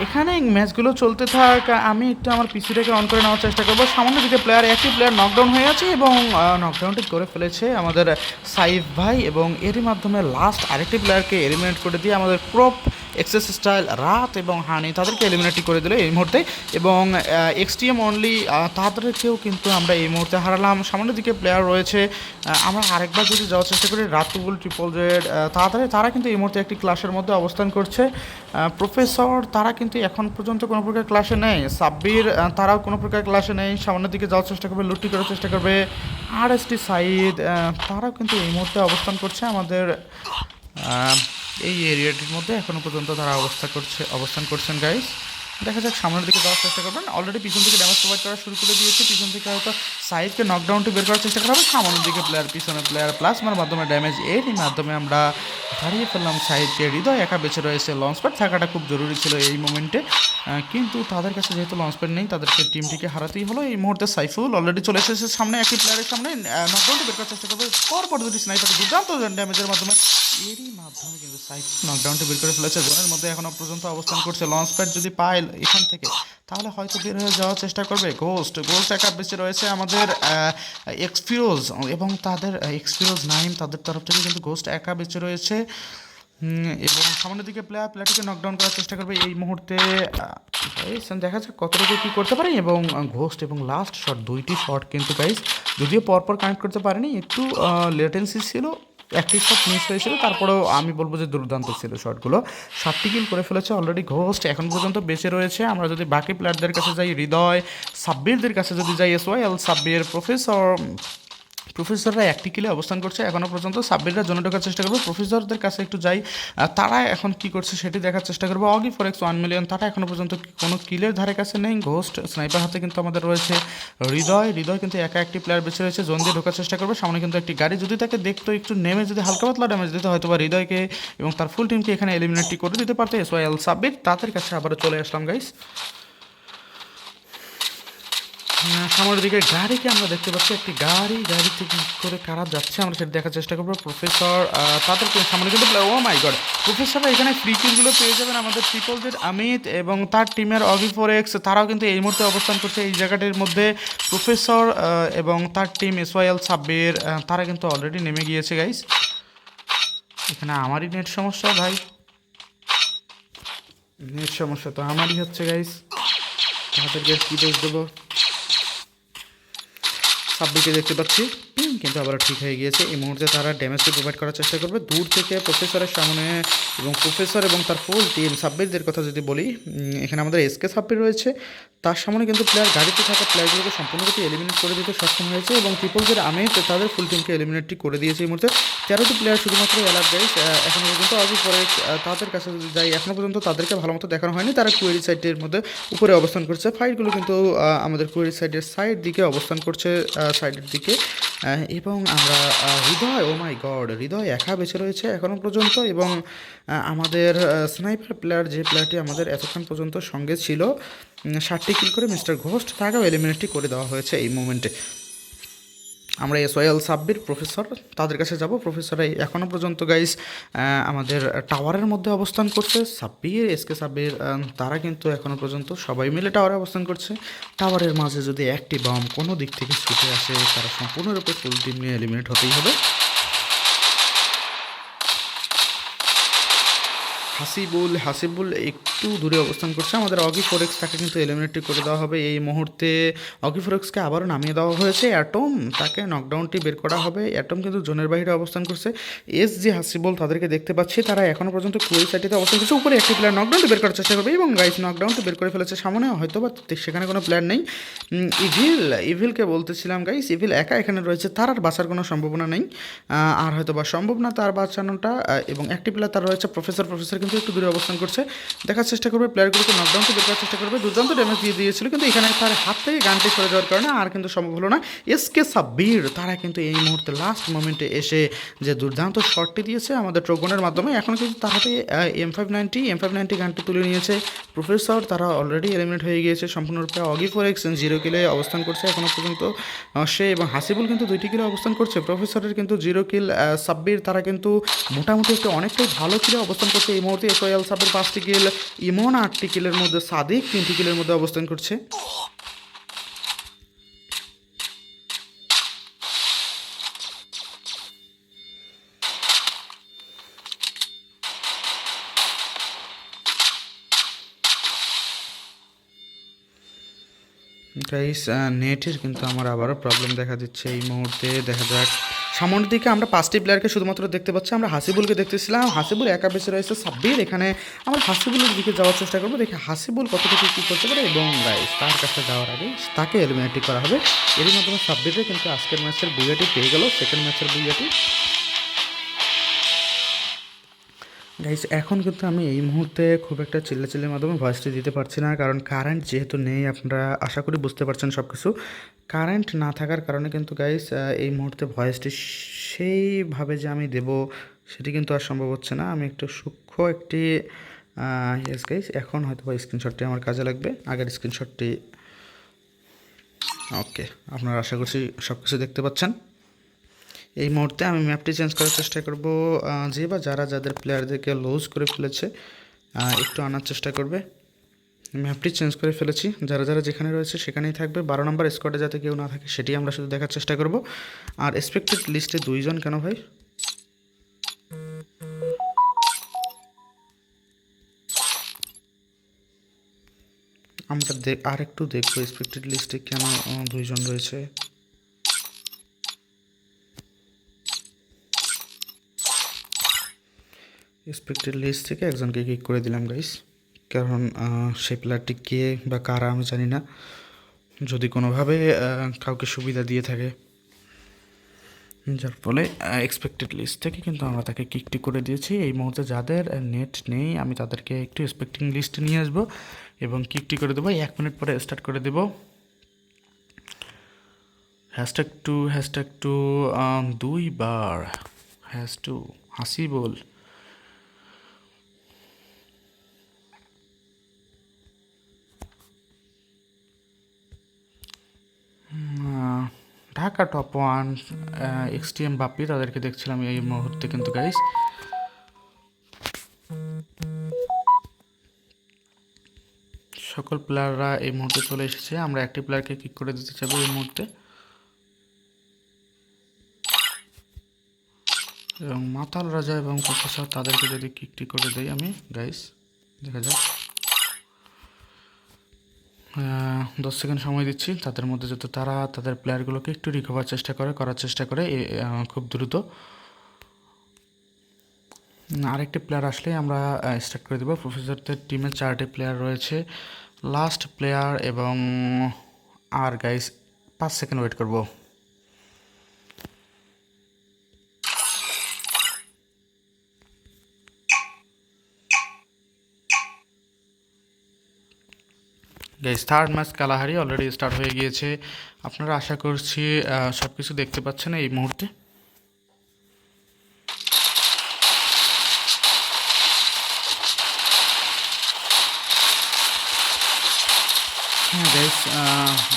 এখানে ম্যাচগুলো চলতে থাক, আমি একটু আমার পিসিটাকে অন করে নেওয়ার চেষ্টা করবো। সামান্য দিকে প্লেয়ার, একটি প্লেয়ার নকডাউন হয়ে আছে এবং নকডাউনটি করে ফেলেছে আমাদের সাইফ ভাই, এবং এরই মাধ্যমে লাস্ট আরেকটি প্লেয়ারকে এলিমিনেট করে দিয়ে আমাদের প্রপ এক্সেস স্টাইল রাত এবং হানি তাদেরকে এলিমিনেটই করে দিল এই মুহূর্তে। এবং এক্সটিএম অনলি তাদেরকেও কিন্তু আমরা এই মুহূর্তে হারালাম। সামনের দিকে প্লেয়ার রয়েছে, আমরা আরেকবার যদি যাওয়ার চেষ্টা করি রাতুল ট্রিপল জেড, তারা কিন্তু এই মুহূর্তে একটি ক্লাসের মধ্যে অবস্থান করছে। প্রফেসর তারা কিন্তু এখন পর্যন্ত কোনো প্রকার ক্লাসে নেই। সাব্বির তারাও কোনো প্রকার ক্লাসে নেই, সামনের দিকে যাওয়ার চেষ্টা করবে, লুটি করার চেষ্টা করবে। আর এস টি সাইদ তারাও কিন্তু এই মুহূর্তে অবস্থান করছে আমাদের এই এরিয়াটির মধ্যে এখনও পর্যন্ত তারা অবস্থান করছেন গাইস। দেখা যাক সামনের দিকে যাওয়ার চেষ্টা করবেন। অলরেডি পিছন থেকে ড্যামেজ প্রোভাইড করা শুরু করে দিয়েছে, পিছন থেকে হয়তো সাইডকে নকডাউনটি বের করার চেষ্টা করা হবে। সামনের দিকে প্লেয়ার, পিছনে প্লেয়ার, প্লাজমার মাধ্যমে ড্যামেজ, এরই মাধ্যমে আমরা হারিয়ে ফেললাম সাইডকে। হৃদয় একা বেঁচে রয়েছে, লঞ্চ প্যাড থাকাটা খুব জরুরি ছিল এই মোমেন্টে, কিন্তু তাদের কাছে যেহেতু লঞ্চ প্যাড নেই তাদেরকে টিমটিকে হারাতেই হলো। এই মুহূর্তে সাইফুল অলরেডি চলে এসেছে সামনে, একটি প্লেয়ারের সামনে নকডাউনটি বের করার চেষ্টা করবে। পরপর দুটি স্নাইপারকে দুর্দান্ত ড্যামেজের মাধ্যমে, এরই মাধ্যমে কিন্তু সাইফুল নকডাউনটি বের করে ফেলেছে। জোনের মধ্যে এখনও পর্যন্ত অবস্থান করছে। লঞ্চ প্যাড যদি পায় এখান থেকে তাহলে হয়তো বের হয়ে যাওয়ার চেষ্টা করবে। গোস্ট একা বেঁচে রয়েছে আমাদের এক্সফিরোজ, এবং তাদের এক্সফিরোজ নাইম তাদের তরফ থেকে কিন্তু গোস্ট একা বেঁচে রয়েছে। এবং সামনের দিকে প্লেয়ারটিকে নকডাউন করার চেষ্টা করবে এই মুহূর্তে। দেখা যাক কতটুকু কী করতে পারে। এবং ঘোস্ট এবং লাস্ট শট, দুইটি শট কিন্তু গাইস যদিও পরপর কানেক্ট করতে পারেনি, একটু লেটেন্সি ছিল, একটি শট মিস হয়েছিল, তারপরেও আমি বলবো যে দুর্দান্ত ছিল শটগুলো। 7টি কিল করে ফেলেছে অলরেডি ঘোস্ট, এখন পর্যন্ত বেঁচে রয়েছে। আমরা যদি বাকি প্লেয়ারদের কাছে যাই, হৃদয়, সাব্বিরদের কাছে যদি যাই, SYL, সাব্বির, প্রফেসররা একটি কিলে অবস্থান করছে এখনও পর্যন্ত। সাব্বিররা জন্য ঢোকার চেষ্টা করবে। প্রফেসরদের কাছে একটু যাই, তারা এখন কি করছে সেটি দেখার চেষ্টা করবো। অগি ফরেক্স 1 মিলিয়ন, তারা এখনও পর্যন্ত কোনো কিলের ধারে কাছে নেই। ঘোস্ট স্নাইপার হাতে কিন্তু আমাদের রয়েছে। হৃদয় কিন্তু একা একটি প্লেয়ার বেঁচে রয়েছে, জোন দিয়ে ঢোকার চেষ্টা করবে। সামনে কিন্তু একটি গাড়ি, যদি তাকে দেখতো একটু নেমে যদি হালকা পাতলা ড্যামেজ দিতে হয়তো বা হৃদয়কে এবং তার ফুল টিমকে এখানে এলিমিনেটটি করে দিতে পারতো। SYL, সাব্বির, তাদের কাছে আবারও চলে আসলাম গাইস। সামনের দিকে গাড়িকে আমরা দেখতে পাচ্ছি, একটি গাড়ি থেকে করে কারা যাচ্ছে আমরা সেটা দেখার চেষ্টা করবো। প্রফেসর তাদেরকে সামনে কিন্তু, ও মাই গড, প্রফেসররা এখানে ফ্রি কিলগুলো পেয়ে যাবেন। আমাদের ট্রিপল জেড আমিত এবং তার টিমের অগি ফোরেক্স তারাও কিন্তু এই মুহূর্তে অবস্থান করছে এই জায়গাটির মধ্যে। প্রফেসর এবং তার টিম SYL, সাব্বির তারা কিন্তু অলরেডি নেমে গিয়েছে গাইস। এখানে আমারই নেট সমস্যা ভাই, নেট সমস্যা তো আমারই হচ্ছে গাইস, তাদেরকে কী দোষ দেবো। সাব্বিরকে দেখতে পাচ্ছি কিন্তু আবার ঠিক হয়ে গিয়েছে। এই মুহূর্তে তারা ড্যামেজকে প্রোভাইড করার চেষ্টা করবে দূর থেকে প্রফেসরের সামনে, এবং প্রফেসর এবং তার ফুল টিম। সাব্বিরদের কথা যদি বলি, এখানে আমাদের SK সাব্বির রয়েছে, তার সামনে কিন্তু প্লেয়ার, গাড়িতে থাকা প্লেয়ারগুলোকে সম্পূর্ণরূপে এলিমিনেট করে দিতে সক্ষম হয়েছে, এবং ট্রিপল জেড আমিত তাদের ফুল টিমকে এলিমিনেটটি করে দিয়েছে এই মুহূর্তে। 13টি প্লেয়ার শুধুমাত্র অ্যালার্ট গাইস এখনও পর্যন্ত। অগি ফরেক্স তাদের কাছে যদি যাই, এখনও পর্যন্ত তাদেরকে ভালো মতো দেখানো হয়নি, তারা কুয়েরি সাইডের মধ্যে উপরে অবস্থান করছে। ফাইটগুলো কিন্তু আমাদের কুয়েরি সাইডের সাইড দিকে অবস্থান করছে, সাইডের দিকে। এবং আমরা হৃদয়, ও মাই গড, হৃদয় একা বেঁচে রয়েছে এখনও পর্যন্ত। এবং আমাদের স্নাইপার প্লেয়ার, যে প্লেয়ারটি আমাদের এতক্ষণ পর্যন্ত সঙ্গে ছিল, 7টি কিল করে মিস্টার ঘোস্ট, তাকেও এলিমিনেটটি করে দেওয়া হয়েছে এই মুমেন্টে। আমরা SYL, সাব্বির, প্রফেসর তাদের কাছে যাব। প্রফেসররা এখনও পর্যন্ত গাইস আমাদের টাওয়ারের মধ্যে অবস্থান করছে। সাব্বির, SK সাব্বির তারা কিন্তু এখনও পর্যন্ত সবাই মিলে টাওয়ারে অবস্থান করছে। টাওয়ারের মাঝে যদি একটি বম কোনো দিক থেকে ছুটে আসে, তারা সম্পূর্ণরূপে ফুল টিম নিয়ে এলিমিনেট হতেই হবে। হাসিবুল একটু দূরে অবস্থান করছে। আমাদের অগি ফোরেক্স তাকে কিন্তু এলিমিনেট করে দেওয়া হবে এই মুহূর্তে। অগি ফোরেক্সকে আবারও নামিয়ে দেওয়া হয়েছে। অ্যাটম তাকে নকডাউনটি বের করা হবে। অ্যাটম কিন্তু জোনের বাইরে অবস্থান করছে। যে হাসিবুল তাদেরকে দেখতে পাচ্ছি, তারা এখনও পর্যন্ত কুড়ি সাইটিতে অবস্থান করছে। উপরে একটি প্লেয়ার নকডাউনটি বের করার চেষ্টা করবে এবং গাইস নকডাউনটি বের করে ফেলেছে। সামনে হয়তো বা সেখানে কোনো প্লেয়ার নেই। ইভিলকে বলতেছিলাম গাইস, ইভিল একা এখানে রয়েছে, তার আর বাঁচার কোনো সম্ভাবনা নেই। আর হয়তো বা সম্ভব না তার বাঁচানোটা। এবং একটি প্লেয়ার তার রয়েছে প্রফেসর কিন্তু একটু দূরে অবস্থান করছে। দেখার চেষ্টা করবে প্লেয়ারগুলোকে নকডাউনকে বের করার চেষ্টা করবে। দুর্দান্ত ড্যামেজ দিয়ে দিয়েছিল, কিন্তু এখানে তার হাত থেকে গানটি সরে যাওয়ার কারণে আর কিন্তু সম্ভব হলো না। এসকে সাব্বির তারা কিন্তু এই মুহূর্তে লাস্ট মোমেন্টে এসে যে দুর্দান্ত শটটি দিয়েছে আমাদের ট্রোগনের মাধ্যমে, এখন কিন্তু তার হাতে এম590 গানটি তুলে নিয়েছে প্রফেসর। তারা অলরেডি এলিমিনেট হয়ে গিয়েছে সম্পূর্ণরূপে। অগি ফোরেক্স 0 কিলে অবস্থান করছে এখনও পর্যন্ত সে, এবং হাসিবুল কিন্তু 2টি কিলে অবস্থান করছে। প্রফেসরের কিন্তু 0 কিল। সাব্বির তারা কিন্তু মোটামুটি একটু অনেকটাই ভালো কিলে অবস্থান করছে এই মুহূর্তে। এসওএল সাব্বির 5টি কিল, ইমন 8টি কিলের মধ্যে, সাদিক 3টি কিলের মধ্যে অবস্থান করছে। গাইস নেটের কিন্তু আমার আবারও প্রবলেম দেখা দিচ্ছে এই মুহূর্তে। দেখা যাক, সামনের দিকে আমরা 5টি প্লেয়ারকে শুধুমাত্র দেখতে পাচ্ছি। আমরা হাসিবুলকে দেখতেছিলাম, হাসিবুল একা বেঁচে রয়েছে সাব্বির এখানে। আমরা হাসিবুলের দিকে যাওয়ার চেষ্টা করবো, দেখি হাসিবুল কতটুকু কী করতে পারে, এবং গাইস তার কাছে যাওয়ার আগে তাকে এলিমিনেট করা হবে। এরই মাধ্যমে সাব্বিরে কিন্তু আজকের ম্যাচের বুইয়াটি পেয়ে গেল, সেকেন্ড ম্যাচের বুইয়াটি। গাইস এখন কিন্তু আমি এই মুহূর্তে খুব একটা চিল্লাচিল্লির মাধ্যমে ভয়েসটি দিতে পারছি না, কারণ কারেন্ট যেহেতু নেই। আপনারা আশা করি বুঝতে পারছেন সব কিছু। কারেন্ট না থাকার কারণে কিন্তু গাইস এই মুহূর্তে ভয়েসটি সেইভাবে যে আমি দেব সেটি কিন্তু আর সম্ভব হচ্ছে না। আমি একটু সূক্ষ্ম একটি ইয়েস গাইস, এখন হয়তো বা স্ক্রিনশটটি আমার কাজে লাগবে। আগের স্ক্রিনশটটি ওকে, আপনারা আশা করছি সব কিছু দেখতে পাচ্ছেন। এই মুহূর্তে আমি ম্যাপটি চেঞ্জ করার চেষ্টা করব। যে বা যাদের প্লেয়ারদেরকে লুজ করে ফেলেছে একটু আনার চেষ্টা করবে। ম্যাপটি চেঞ্জ করে ফেলেছি, যারা যেখানে রয়েছে সেখানেই থাকবে। 12 নম্বর স্কোয়াডে যাতে কেউ না থাকে সেটি আমরা শুধু দেখার চেষ্টা করব। আর এক্সপেক্টেড লিস্টে 2 জন কেন ভাই? আমরা আর একটু দেখবো এক্সপেক্টেড লিস্টে কেন 2 জন রয়েছে। এক্সপেক্টেড লিস্ট থেকে একজনকে কিক করে দিলাম গাইস, কারণ সেই প্লেয়ারটি কে বা কারা আমি জানি না। যদি কোনোভাবে কাউকে সুবিধা দিয়ে থাকে, যার ফলে এক্সপেক্টেড লিস্ট থেকে কিন্তু আমরা তাকে কিকটি করে দিয়েছি। এই মুহূর্তে যাদের নেট নেই আমি তাদেরকে একটু এক্সপেক্টিং লিস্টে নিয়ে আসবো এবং কিকটি করে দেবো। 1 মিনিট পরে স্টার্ট করে দেবো। #2 2 বার #2 হাসিবুল। ঢাকা টপ 1 XTM বাপ্পি তাদেরকে দেখছিলাম এই মুহূর্তে কিন্তু গাইস। সকল প্লেয়াররা এই মুহূর্তে চলে এসেছে। আমরা একটি প্লেয়ারকে কিক করে দিতে চাইবো এই মুহূর্তে, এবং মাতাল রাজা এবং প্রফেসর তাদেরকে যদি কিকটি করে দেই আমি গাইস। দেখা যাক, 10 সেকেন্ড সময় দিচ্ছি। তাদের মধ্যে যত তারা তাদের প্লেয়ারগুলোকে একটু রিকভার করার চেষ্টা করে খুব দ্রুত। আরেকটি প্লেয়ার আসলে আমরা স্টার্ট করে দেবো। প্রফেসরদের টিমে 4টি প্লেয়ার রয়েছে, লাস্ট প্লেয়ার, এবং আর গাইস 5 সেকেন্ড ওয়েট করব। Guys third match Kalahari already start হয়ে গিয়েছে। আপনারা আশা করছি সব কিছু দেখতে পাচ্ছেন এই মুহূর্তে। হ্যাঁ গাইস,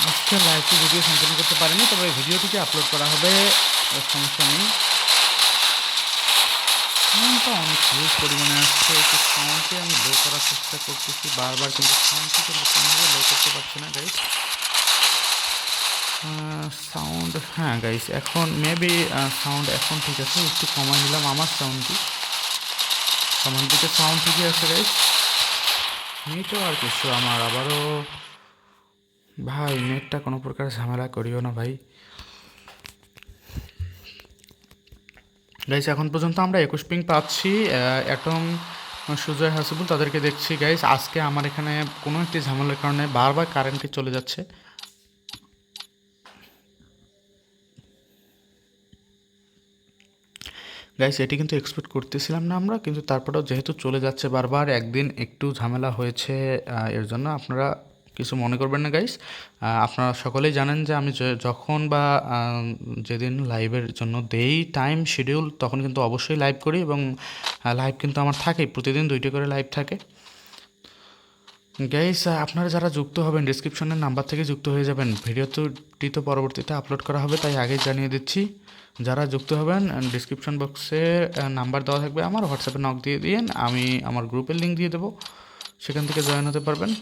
আজকে লাইভটি ভিডিও সম্পূর্ণ করতে পারিনি, তবে ভিডিওটিকে আপলোড করা হবে, সমস্যা নেই। সাউন্ডটা অনেক হিউজ পরিমাণে আসছে, একটু সাউন্ডটি আমি লো করার চেষ্টা করতেছি বারবার, কিন্তু সাউন্ডটিকে কোনোভাবে লো করতে পারছি না গাইস। সাউন্ড, হ্যাঁ গাইস এখন মেবি সাউন্ড এখন ঠিক আছে, একটু কমাই নিলাম আমার সাউন্ডটি। আমার দিকে সাউন্ড ঠিকই আছে গাইস। নেটওয়ার্ক ইস্যু আমার আবারও। ভাই নেটটা কোনো প্রকার ঝামেলা করিও না ভাই। গাইস এখন পর্যন্ত আমরা 21 পিং পাচ্ছি। অ্যাটম, সুজয়, হাসিবুল তাদেরকে দেখছি গাইস। আজকে আমার এখানে কোনো একটি ঝামেলার কারণে বারবার কারেন্টটি চলে যাচ্ছে। গাইস এটি কিন্তু এক্সপেক্ট করতেছিলাম না আমরা, কিন্তু তারপরেও যেহেতু চলে যাচ্ছে বারবার, একদিন একটু ঝামেলা হয়েছে, এর জন্য আপনারা কিছু মনে করবেন না গাইস। আপনারা সকলেই জানেন যে আমি যখন বা যেদিন লাইভের জন্য দেই টাইম শিডিউল, তখন কিন্তু অবশ্যই লাইভ করি, এবং লাইভ কিন্তু আমার থাকেই, প্রতিদিন 2টি করে লাইভ থাকে। গাইস আপনারা যারা যুক্ত হবেন ডিসক্রিপশনের নাম্বার থেকে যুক্ত হয়ে যাবেন। ভিডিওটি তো পরবর্তীতে আপলোড করা হবে, তাই আগেই জানিয়ে দিচ্ছি। যারা যুক্ত হবেন ডিসক্রিপশন বক্সে নাম্বার দেওয়া থাকবে, আমার হোয়াটসঅ্যাপে নক দিয়ে দিন, আমি আমার গ্রুপের লিঙ্ক দিয়ে দেবো, সেখান থেকে জয়েন হতে পারবেন।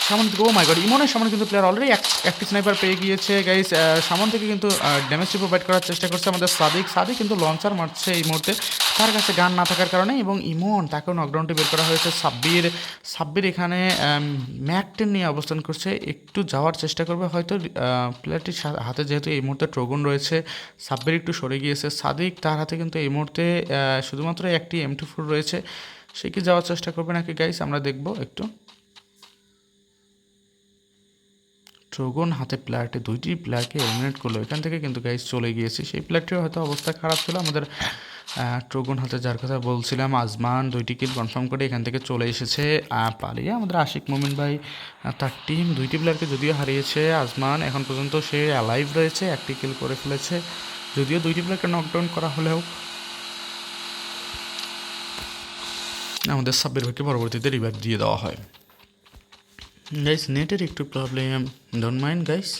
সামন থেকে, ও মাই গড, ইমনের সামনে কিন্তু প্লেয়ার অলরেডি একটি স্নাইপার পেয়ে গিয়েছে গাইস। সামন থেকে কিন্তু ড্যামেজটি প্রোভাইড করার চেষ্টা করছে আমাদের সাদিক কিন্তু লঞ্চার মারছে এই মুহূর্তে, তার কাছে গান না থাকার কারণে, এবং ইমন তাকেও নকডাউনটি বের করা হয়েছে। সাব্বির এখানে ম্যাক-10 নিয়ে অবস্থান করছে, একটু যাওয়ার চেষ্টা করবে হয়তো। প্লেয়ারটির হাতে যেহেতু এই মুহূর্তে ট্রোগন রয়েছে, সাব্বির একটু সরে গিয়েছে। সাদিক, তার হাতে কিন্তু এই মুহূর্তে শুধুমাত্র একটি M24 রয়েছে, সে কি যাওয়ার চেষ্টা করবে নাকি গাইস, আমরা দেখবো একটু। ট্রোগন হাতে প্লেয়ারটি 2টি প্লেয়ারকে এলিমিনেট করলো, এখান থেকে কিন্তু গাইস চলে গিয়েছে। সেই প্লেয়ারটির হয়তো অবস্থা খারাপ ছিল, আমাদের ট্রোগন হাতে যার কথা বলছিলাম, আজমান 2টি কিল কনফার্ম করে এখান থেকে চলে এসেছে পালিয়ে। আমাদের আশিক মোমিন ভাই, তার টিম 2টি প্লেয়ারকে যদিও হারিয়েছে, আজমান এখন পর্যন্ত সে অ্যালাইভ রয়েছে, একটি কিল করে ফেলেছে, যদিও 2টি প্লেয়ারকে নকডাউন করা হলেও। আমাদের সাব্বির ভাইকে পরবর্তীতে রিভাইভ দিয়ে দেওয়া হয়। গাইস নেটের একটু প্রবলেম, ডোন্ট মাইন্ড গাইস,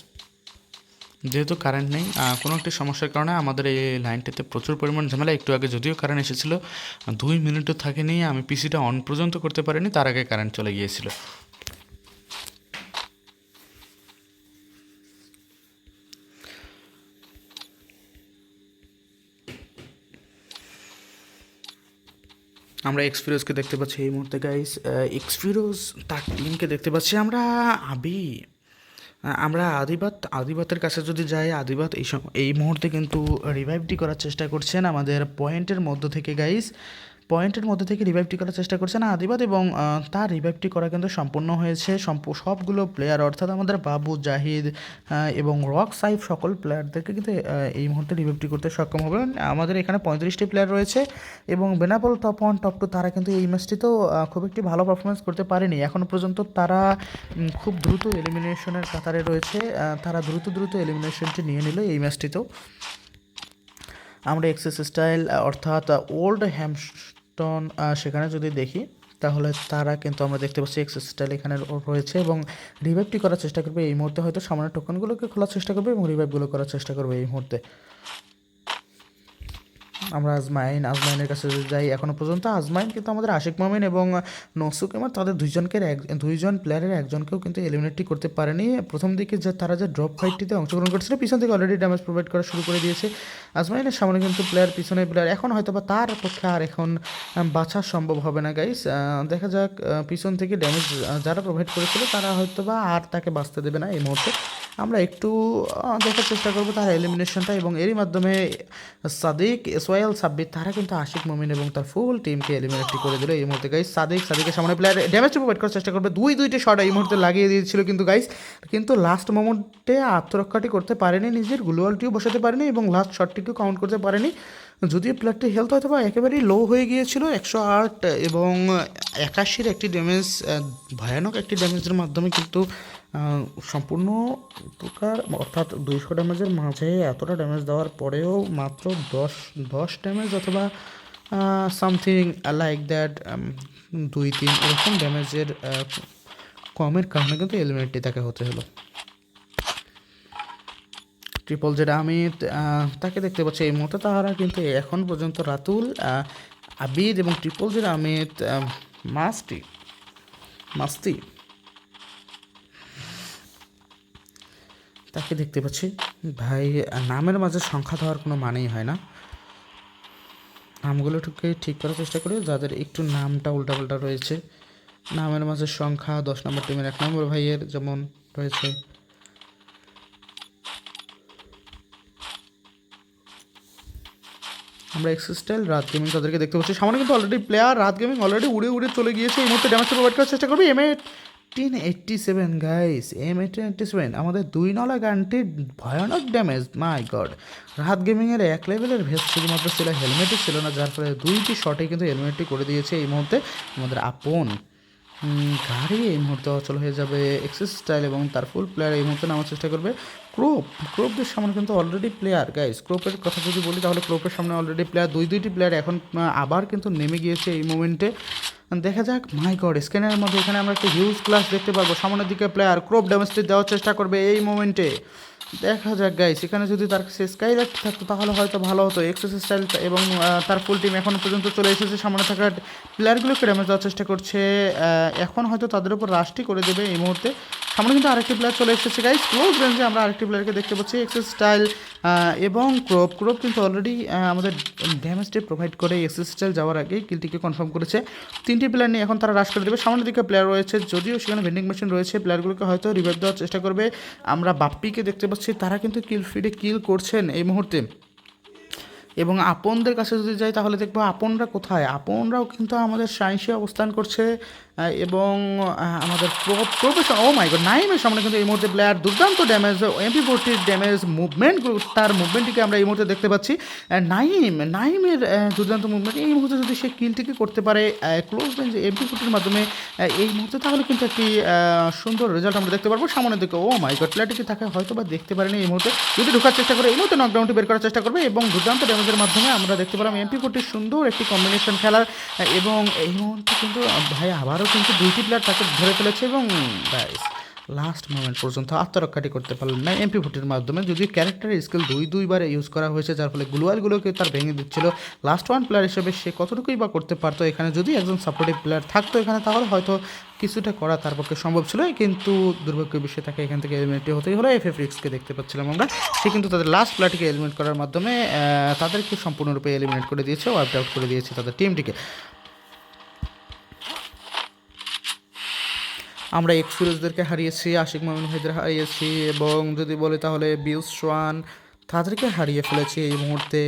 যেহেতু কারেন্ট নেই, কোনো একটি সমস্যার কারণে আমাদের এই লাইনটাতে প্রচুর পরিমাণ ঝামেলা। একটু আগে যদিও কারেন্ট এসেছিলো, 2 মিনিটও থাকেনি, আমি পিসিটা অন পর্যন্ত করতে পারিনি, তার আগে কারেন্ট চলে গিয়েছিল। আমরা এক্সফিরোজকে দেখতে পাচ্ছি এই মুহূর্তে গাইস, এক্সফিরোজ তার টিমকে দেখতে পাচ্ছি। আমরা আদিবাতের কাছে যদি যাই, আদিবাত এই মুহূর্তে কিন্তু রিভাইভটি করার চেষ্টা করছেন আমাদের পয়েন্টের মধ্য থেকে গাইস, পয়েন্টের মধ্যে থেকে রিভাইভটি করার চেষ্টা করছেন আদিবাত, এবং তার রিভাইভটি করা কিন্তু সম্পূর্ণ হয়েছে। সবগুলো প্লেয়ার, অর্থাৎ আমাদের বাবু, জাহিদ এবং রক সাইফ, সকল প্লেয়ারদেরকে কিন্তু এই মুহূর্তে রিভাইভটি করতে সক্ষম হবে। আমাদের এখানে 35টি প্লেয়ার রয়েছে, এবং বেনাপোল টপ 1 টপ 2 তারা কিন্তু এই ম্যাচটিতেও খুব একটি ভালো পারফরমেন্স করতে পারেনি এখনও পর্যন্ত। তারা খুব দ্রুত এলিমিনেশনের কাতারে রয়েছে, তারা দ্রুত এলিমিনেশনটি নিয়ে নিল এই ম্যাচটিতেও। আমরা এক্সেস স্টাইল অর্থাৎ ওল্ড হ্যামস্টন সেখানে যদি দেখি, তাহলে তারা কিন্তু আমরা দেখতে পাচ্ছি এক্সেস স্টাইল এখানে রয়েছে, এবং রিভাইভটি করার চেষ্টা করবে এই মুহূর্তে, হয়তো সামান্য টোকনগুলোকে খোলার চেষ্টা করবে এবং রিভাইভগুলো করার চেষ্টা করবে এই মুহূর্তে। আমরা আজমাইনের কাছে যদি যাই, এখনও পর্যন্ত আজমাইন কিন্তু আমাদের আশিক মোমিন এবং নসুক এমার, তাদের দুইজন প্লেয়ারের একজনকেও কিন্তু এলিমিনেটটি করতে পারেনি। প্রথম দিকে তারা যে ড্রপ ফাইটটিতে অংশগ্রহণ করেছিল, পিছন থেকে অলরেডি ড্যামেজ প্রোভাইড করা শুরু করে দিয়েছে। আজমাইনের সামনে কিন্তু পিছনের প্লেয়ার, এখন হয়তো বা তার পক্ষে আর এখন বাঁচা সম্ভব হবে না গাইস। দেখা যাক, পিছন থেকে ড্যামেজ যারা প্রোভাইড করেছিল তারা হয়তো বা আর তাকে বাঁচতে দেবে না এই মুহূর্তে। আমরা একটু দেখার চেষ্টা করবো তার এলিমিনেশনটা, এবং এরই মাধ্যমে সাদিক, সোয়াইল, সাব্বির তারা কিন্তু আশিক মোমিন এবং তার ফুল টিমকে এলিমিনেট করে দিল এই মুহূর্তে গাইস। সাদিকের সামনে প্লেয়ার ড্যামেজ প্রোভাইড করার চেষ্টা করবে, দুইটি শট এই মুহূর্তে লাগিয়ে দিয়েছিল কিন্তু গাইস, কিন্তু লাস্ট মোমেন্টে আত্মরক্ষাটি করতে পারেনি, নিজের গ্লোয়ালটিও বসাতে পারেনি এবং লাস্ট শটটিকেও কাউন্ট করতে পারেনি। যদিও প্লেয়ারটির হেলথ হয়তো বা একেবারেই লো হয়ে গিয়েছিল, 108 এবং 81 একটি ড্যামেজ, ভয়ানক একটি ড্যামেজের মাধ্যমে কিন্তু সম্পূর্ণ প্রকার, অর্থাৎ 200 ড্যামেজের মাঝে এতটা ড্যামেজ দেওয়ার পরেও মাত্র 10 ড্যামেজ অথবা সামথিং লাইক দ্যাট, 2-3 এরকম ড্যামেজের কমের কারণে কিন্তু এলিমিনেটটি তাকে হতে হলো। ট্রিপল জেড আমিদ, তাকে দেখতে পাচ্ছি এই মুহূর্তে, তারা কিন্তু এখন পর্যন্ত রাতুল, আবিদ এবং ট্রিপল জেড আমিদ, মাস্তি তাকে দেখতে পাচ্ছি। ভাই নামের মাঝে সংখ্যা দেওয়ার কোনো মানেই হয় না। নামগুলোকে ঠিক করার চেষ্টা করি, যাদের একটু নামটা উল্টাপাল্টা রয়েছে। নামের মাঝে সংখ্যা 10 নম্বর টিমের 1 নম্বর ভাইয়ের যেমন রয়েছে। আমরা এক্সস্টাইল রাত গেমিং তাদেরকে দেখতে পাচ্ছি সামনে, কিন্তু অলরেডি প্লেয়ার রাত গেমিং অলরেডি উড়ে উড়ে চলে গিয়েছে। এই মুহূর্তে ড্যামেজটা প্রোভাইড করার চেষ্টা করবে M1887 গাইস, M1887 আমাদের 2 নলা গানটির ভয়ানক ড্যামেজ। মাই গড, রাত গেমিংয়ের 1 লেভেলের ভেস্ট শুধুমাত্র ছিল, হেলমেটই ছিল না, যার ফলে 2টি শটে কিন্তু হেলমেটটি করে দিয়েছে এই মুহূর্তে আমাদের আপন গাড়ি। এই মুহূর্তে অচল হয়ে যাবে এক্সেস স্টাইল এবং তার ফুল প্লেয়ার এই মুহূর্তে নামার চেষ্টা করবে। ক্রোপদের সামনে কিন্তু অলরেডি প্লেয়ার গাইস, ক্রোপের কথা যদি বলি তাহলে ক্রোপের সামনে অলরেডি প্লেয়ার, দুইটি প্লেয়ার এখন আবার কিন্তু নেমে গিয়েছে এই মোমেন্টে। দেখা যাক। মাই গড, স্ক্যানের মধ্যে এখানে আমরা একটা হিউজ ক্লাস দেখতে পারবো। সামনের দিকে প্লেয়ার ক্রোপ ড্যামেজটি দেওয়ার চেষ্টা করবে এই মোমেন্টে। দেখা যাক গাইস, এখানে যদি তার কাছে স্কাইলাইট থাকতো তাহলে হয়তো ভালো হতো। এক্সেস স্টাইল এবং তার ফুল টিম এখনও পর্যন্ত চলে এসেছে, সামনে থাকা প্লেয়ারগুলোকে ড্যামেজ দেওয়ার চেষ্টা করছে। এখন হয়তো তাদের উপর রাশটি করে দেবে এই মুহূর্তে। সামনে কিন্তু আরেকটি প্লেয়ার চলে এসেছে গাইস, ক্লোজ রেঞ্জে আমরা আরেকটি প্লেয়ারকে দেখতে পাচ্ছি। এক্সেস স্টাইল এবং ক্রোপ কিন্তু অলরেডি আমাদের ড্যামেজটি প্রোভাইড করে এক্সেস স্টাইল যাওয়ার আগেই কিলটিকে কনফার্ম করেছে। 3টি প্লেয়ার নিয়ে এখন তারা রাশ করে দেবে। সামনের দিকে প্লেয়ার রয়েছে, যদিও সেখানে ভেন্ডিং মেশিন রয়েছে, প্লেয়ারগুলোকে হয়তো রিভাইভ দেওয়ার চেষ্টা করবে। আমরা বাপ্পিকে দেখতে পাচ্ছি, তারা কিন্তু কিল ফিডে কিল করছেন এই মুহূর্তে। এবং আপনদের কাছে যদি যাই তাহলে দেখবো আপনরা কোথায়, আপনরাও কিন্তু আমাদের সাইন্সে অবস্থান করছে। এবং আমাদের প্রফেশন, ও মাই গড, নাইমের সামনে কিন্তু এই মুহূর্তে প্লেয়ার দুর্দান্ত ড্যামেজ, MP40 ড্যামেজ মুভমেন্ট, তার মুভমেন্টটিকে আমরা এই মুহূর্তে দেখতে পাচ্ছি। নাইমের দুর্দান্ত মুভমেন্ট এই মুহূর্তে যদি সে কিলটিকে করতে পারে ক্লোজ রেঞ্জ MP40-র মাধ্যমে এই মুহূর্তে, তাহলে কিন্তু একটি সুন্দর রেজাল্ট আমরা দেখতে পারবো সামনের দিকে। ও মাই গড, প্লেয়ারটিকে তাকে হয়তো বা দেখতে পারেনি এই মুহূর্তে, যদি ঢোকার চেষ্টা করে এই মুহূর্তে নকডাউনটি বের করার চেষ্টা করবে এবং দুর্দান্ত ড্যামেজের মাধ্যমে আমরা দেখতে পেলাম MP40 সুন্দর একটি কম্বিনেশন খেলার। এবং এই মুহূর্তে কিন্তু ভাই আবারও কিন্তু 2টি প্লেয়ার তাকে ধরে ফেলেছে এবং গাইস লাস্ট মোমেন্ট পর্যন্ত আত্মরক্ষাটি করতে পারলেন না MP40-র মাধ্যমে। যদিও ক্যারেক্টারের স্কিল দুইবার ইউজ করা হয়েছে, যার ফলে গ্লুয়ালগুলোকে তার ভেঙে দিচ্ছিল। লাস্ট ওয়ান প্লেয়ার হিসেবে সে কতটুকুই বা করতে পারতো এখানে, যদি একজন সাপোর্টিভ প্লেয়ার থাকতো এখানে তাহলে হয়তো কিছুটা করা তার পক্ষে সম্ভব ছিল। কিন্তু দুর্ভাগ্যের বিষয়ে তাকে এখান থেকে এলিমিনেটই হতেই হলো। FFRIXকে দেখতে পাচ্ছিলাম আমরা, সে কিন্তু তাদের লাস্ট প্লেয়ারটিকে এলিমিনেট করার মাধ্যমে তাদেরকে সম্পূর্ণরূপে এলিমিনেট করে দিয়েছে, ওয়াইপ আউট করে দিয়েছে তাদের টিমটিকে। আমরা এক্সফিরোজদেরকে হারিয়েছি, আশিক মামুন ভাইদের হারিয়েছি, এবং যদি বলি তাহলে বিউস সোয়ান তাদেরকে হারিয়ে ফেলেছি এই মুহূর্তে।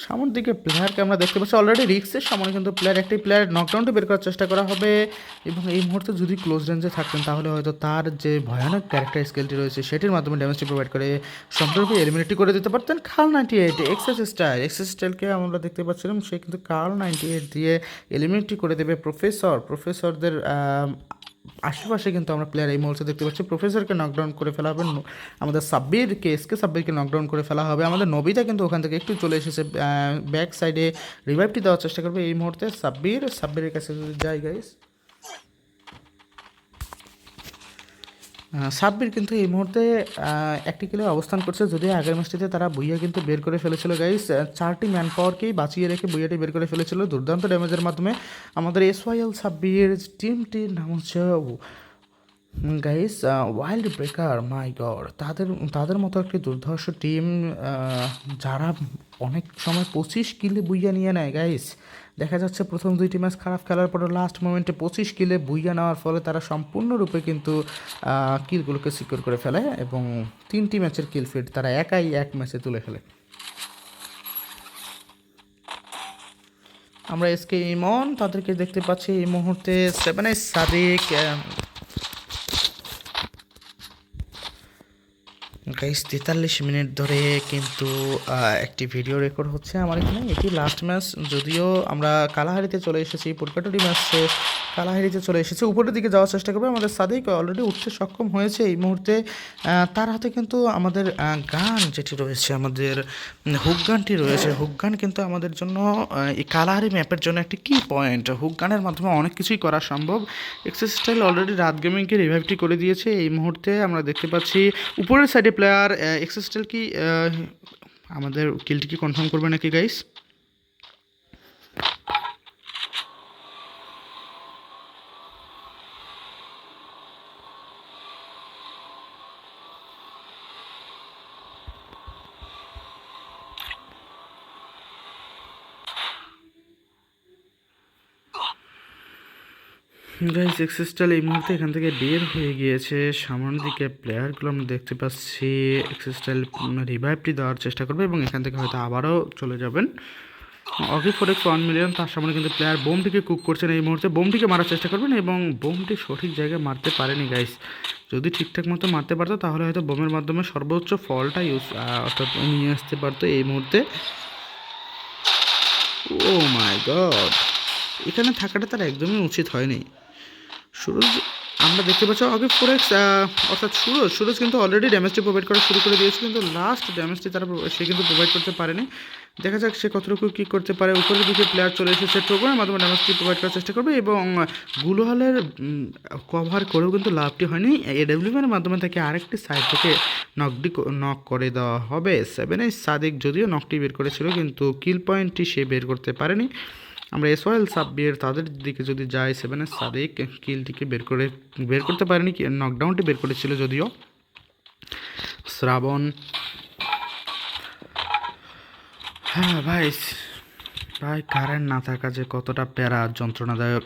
সামনের দিকে প্লেয়ারকে আমরা দেখতে পাচ্ছি অলরেডি রিক্সের সামনে কিন্তু একটি প্লেয়ার নকডাউনটি বের করার চেষ্টা করা হবে। এবং এই মুহূর্তে যদি ক্লোজ রেঞ্জে থাকতেন তাহলে হয়তো তার যে ভয়ানক ক্যারেক্টার স্কিলটি রয়েছে সেটির মাধ্যমে ড্যামেজটি প্রোভাইড করে সম্পূর্ণরূপে এলিমিনেটই করে দিতে পারতেন। কার্ল 98 এক্সেস স্টাইলকে আমরা দেখতে পাচ্ছিলাম, সে কিন্তু কার্ল 98 দিয়ে এলিমিনেটই করে দেবে প্রফেসরদের আশেপাশে। কিন্তু আমরা প্লেয়ার এই মুহূর্তে দেখতে পাচ্ছি প্রফেসরকে নকডাউন করে ফেলা হবে, আমাদের সাব্বিরকে নকডাউন করে ফেলা হবে। আমাদের নবিতা কিন্তু ওখান থেকে একটু চলে এসেছে, ব্যাক সাইডে রিভাইভটি দেওয়ার চেষ্টা করবে এই মুহূর্তে। সাব্বিরের কাছে যদি যাই গাইস, সাব্বির কিন্তু এই মুহূর্তে একটি কিলে অবস্থান করছে, যদিও আগের ম্যাচটিতে তারা বুইয়া কিন্তু বের করে ফেলেছিল গাইস, 4টি ম্যান পাওয়ারকেই বাঁচিয়ে রেখে বুইয়াটি বের করে ফেলেছিল দুর্দান্ত ড্যামেজের মাধ্যমে। আমাদের SYL সাব্বির টিমটির নাম হচ্ছে গাইস ওয়াইল্ড ব্রেকার। মাই গড, তাদের মতো একটি দুর্ধর্ষ টিম যারা অনেক সময় 25 কিলে বুইয়া নিয়ে নেয় গাইস। দেখা যাচ্ছে প্রথম 2টি ম্যাচ খারাপ খেলার পরে লাস্ট মোমেন্টে 25 কিলে বুইয়া নেওয়ার ফলে তারা সম্পূর্ণরূপে কিন্তু কিলগুলোকে সিকিউর করে ফেলে এবং 3টি ম্যাচের কিল ফিড তারা একাই এক ম্যাচে তুলে ফেলে। আমরা SK ইমন তাদেরকে দেখতে পাচ্ছি এই মুহূর্তে। 7 সাদিক গাইস 43 মিনিট ধরে কিন্তু একটি ভিডিও রেকর্ড হচ্ছে আমার এখানে। এটি লাস্ট ম্যাচ, যদিও আমরা কালাহারিতে চলে এসেছি, পুরকাটুরি ম্যাচে কালাহারিতে চলে এসেছি। উপরের দিকে যাওয়ার চেষ্টা করবে। আমাদের সাদিক অলরেডি উঠতে সক্ষম হয়েছে এই মুহূর্তে। তার হাতে কিন্তু আমাদের গান যেটি রয়েছে, আমাদের হুক গানটি রয়েছে। হুক গান কিন্তু আমাদের জন্য এই কালাহারি ম্যাপের জন্য একটি কি পয়েন্ট। হুক গানের মাধ্যমে অনেক কিছুই করা সম্ভব। এক্সেস স্টাইল অলরেডি রাত গেমিংকে রিভাইভটি করে দিয়েছে এই মুহূর্তে। আমরা দেখতে পাচ্ছি উপরের সাইডে প্লেয়ার এক্সেস স্টাইল কি আমাদের কিলটি কি কনফার্ম করবে নাকি গাইস? গাইস এক্সিস্টাল এই মুহূর্তে এখান থেকে বের হয়ে গিয়েছে। সামনের দিকে প্লেয়ারগুলো আমরা দেখতে পাচ্ছি। এক্সিস্টাল রিভাইভটি দেওয়ার চেষ্টা করবে এবং এখান থেকে হয়তো আবারও চলে যাবেন। অগি ফোরেক্স 1 মিলিয়ন, তার সামনে কিন্তু প্লেয়ার বোমটিকে কুক করছেন এই মুহূর্তে। বোমটিকে মারার চেষ্টা করবেন এবং বোমটি সঠিক জায়গায় মারতে পারেনি গাইস। যদি ঠিকঠাক মতো মারতে পারতো তাহলে হয়তো বোমের মাধ্যমে সর্বোচ্চ ফলটা অর্থাৎ নিয়ে আসতে পারতো এই মুহূর্তে। ও মাই গড, এখানে থাকাটা তার একদমই উচিত হয়নি। সুরজ আমরা দেখতে পাচ্ছি আগে ফোরেক্স অর্থাৎ সুরজ কিন্তু অলরেডি ড্যামেজটি প্রোভাইড করা শুরু করে দিয়েছে, কিন্তু লাস্ট ড্যামেজটি সে কিন্তু প্রোভাইড করতে পারেনি। দেখা যাক সে কতটুকু কী করতে পারে। উপরের দিকে প্লেয়ার চলে এসেছে, টোকনের মাধ্যমে ড্যামেজটি প্রোভাইড করার চেষ্টা করবে এবং গুলোহালের কভার করেও কিন্তু লাভটি হয়নি। এডব্লিউএমের মাধ্যমে তাকে আরেকটি সাইড থেকে নক করে দেওয়া হবে। 7 সাদিক যদিও নকটি বের করেছিল কিন্তু কিল পয়েন্টটি সে বের করতে পারেনি। আমরা এসওয়াইএল সাব্বির তাদের দিকে যদি যাই, 7 সাদিক কিলটিকে বের করতে পারেনি, নকডাউনটি বের করেছিল যদিও। শ্রাবণ, হ্যাঁ ভাই কারেন্ট না থাকা যে কতটা প্যারা যন্ত্রণাদায়ক।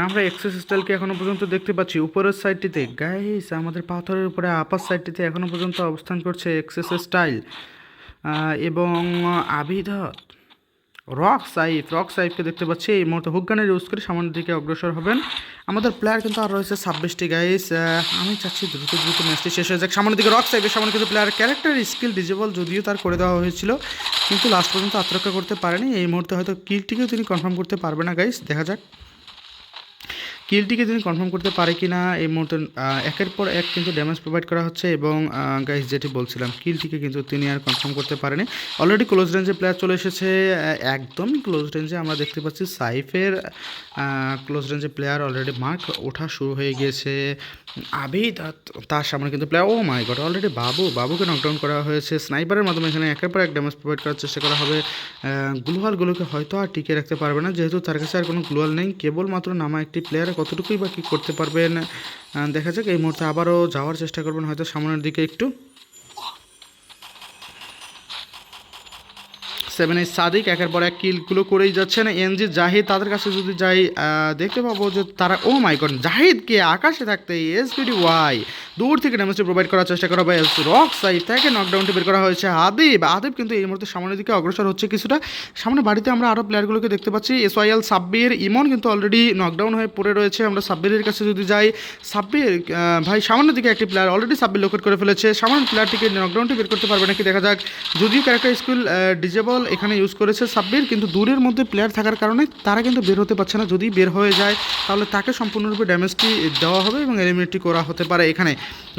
আমরা এক্সেস স্টাইলকে এখনো পর্যন্ত দেখতে পাচ্ছি উপরের সাইডটিতে। গাইস আমাদের পাথরের উপরে আপার সাইডটিতে এখনো পর্যন্ত অবস্থান করছে এক্সেস স্টাইল এবং আবিদত। রক সাইফকে দেখতে পাচ্ছি এই মুহূর্তে হুকগানের ইউজ করে সামনের দিকে অগ্রসর হবেন। আমাদের প্লেয়ার কিন্তু আর রয়েছে 26টি গাইস। আমি চাচ্ছি দ্রুত ম্যাচটি শেষ হয়ে যাক। সামনের দিকে রক সাইফের সামনে কিন্তু প্লেয়ার ক্যারেক্টার স্কিল ডিজেবল যদিও তার করে দেওয়া হয়েছিল, কিন্তু লাস্ট পর্যন্ত আত্মরক্ষা করতে পারেনি। এই মুহূর্তে হয়তো কিলটিকেও তিনি কনফার্ম করতে পারবে না গাইস, দেখা যাক কিলটিকে তিনি কনফার্ম করতে পারে কি না। এই মুহূর্তে একের পর এক কিন্তু ড্যামেজ প্রোভাইড করা হচ্ছে এবং গাইস যেটি বলছিলাম কিলটিকে কিন্তু তিনি আর কনফার্ম করতে পারেনি। অলরেডি ক্লোজ রেঞ্জে প্লেয়ার চলে এসেছে, একদমই ক্লোজ রেঞ্জে আমরা দেখতে পাচ্ছি সাইফের ক্লোজ রেঞ্জে প্লেয়ার অলরেডি মার্ক ওঠা শুরু হয়ে গিয়েছে। আবিদ তার সামনে কিন্তু player, O my god, already বাবুকে নকডাউন করা হয়েছে। স্নাইপারের মাধ্যমে এখানে একের পর এক ড্যামেজ প্রোভাইড করার চেষ্টা করা হবে। গ্লোয়ালগুলোকে হয়তো আর টিকে রাখতে পারবে না, যেহেতু তার কাছে আর কোনো গ্লোয়াল নেই। কেবলমাত্র নামা একটি প্লেয়ার কতটুকুই বা কী করতে পারবেন দেখা যাক। এই মুহূর্তে আবারও যাওয়ার চেষ্টা করবেন হয়তো সামনের দিকে একটু। 7 সাদিক একের পর এক কিলগুলো করেই যাচ্ছেন। এনজি জাহিদ তাদের কাছে যদি যাই দেখতে পাবো যে তারা, ও মাই গড, জাহিদকে আকাশে থাকতে এসপিডি ওয়াই দূর থেকে ড্যামেজটি প্রোভাইড করার চেষ্টা করা হবে। রক সাইড থেকে নকডাউনটি বের করা হয়েছে। আদিব কিন্তু এই মুহূর্তে সামনের দিকে অগ্রসর হচ্ছে কিছুটা। সামনে বাড়িতে আমরা আরও প্লেয়ারগুলোকে দেখতে পাচ্ছি। এসওয়াইএল সাব্বির, ইমন কিন্তু অলরেডি নকডাউন হয়ে পড়ে রয়েছে। আমরা সাব্বিরের কাছে যদি যাই, সাব্বির ভাই সামনের দিকে একটি প্লেয়ার অলরেডি সাব্বির লোকেট করে ফেলেছে। সামনের প্লেয়ারটিকে নকডাউনটি বের করতে পারবে নাকি দেখা যাক। যদিও ক্যারেক্টার স্কিল ডিজেবল এখানে ইউজ করেছে সাব্বির, কিন্তু দূরের মধ্যে প্লেয়ার থাকার কারণে তারা কিন্তু বের হতে পারছে না। যদি বের হয়ে যায় তাহলে তাকে সম্পূর্ণরূপে ড্যামেজটি দেওয়া হবে এবং এলিমিনেটটি করা হতে পারে। এখানে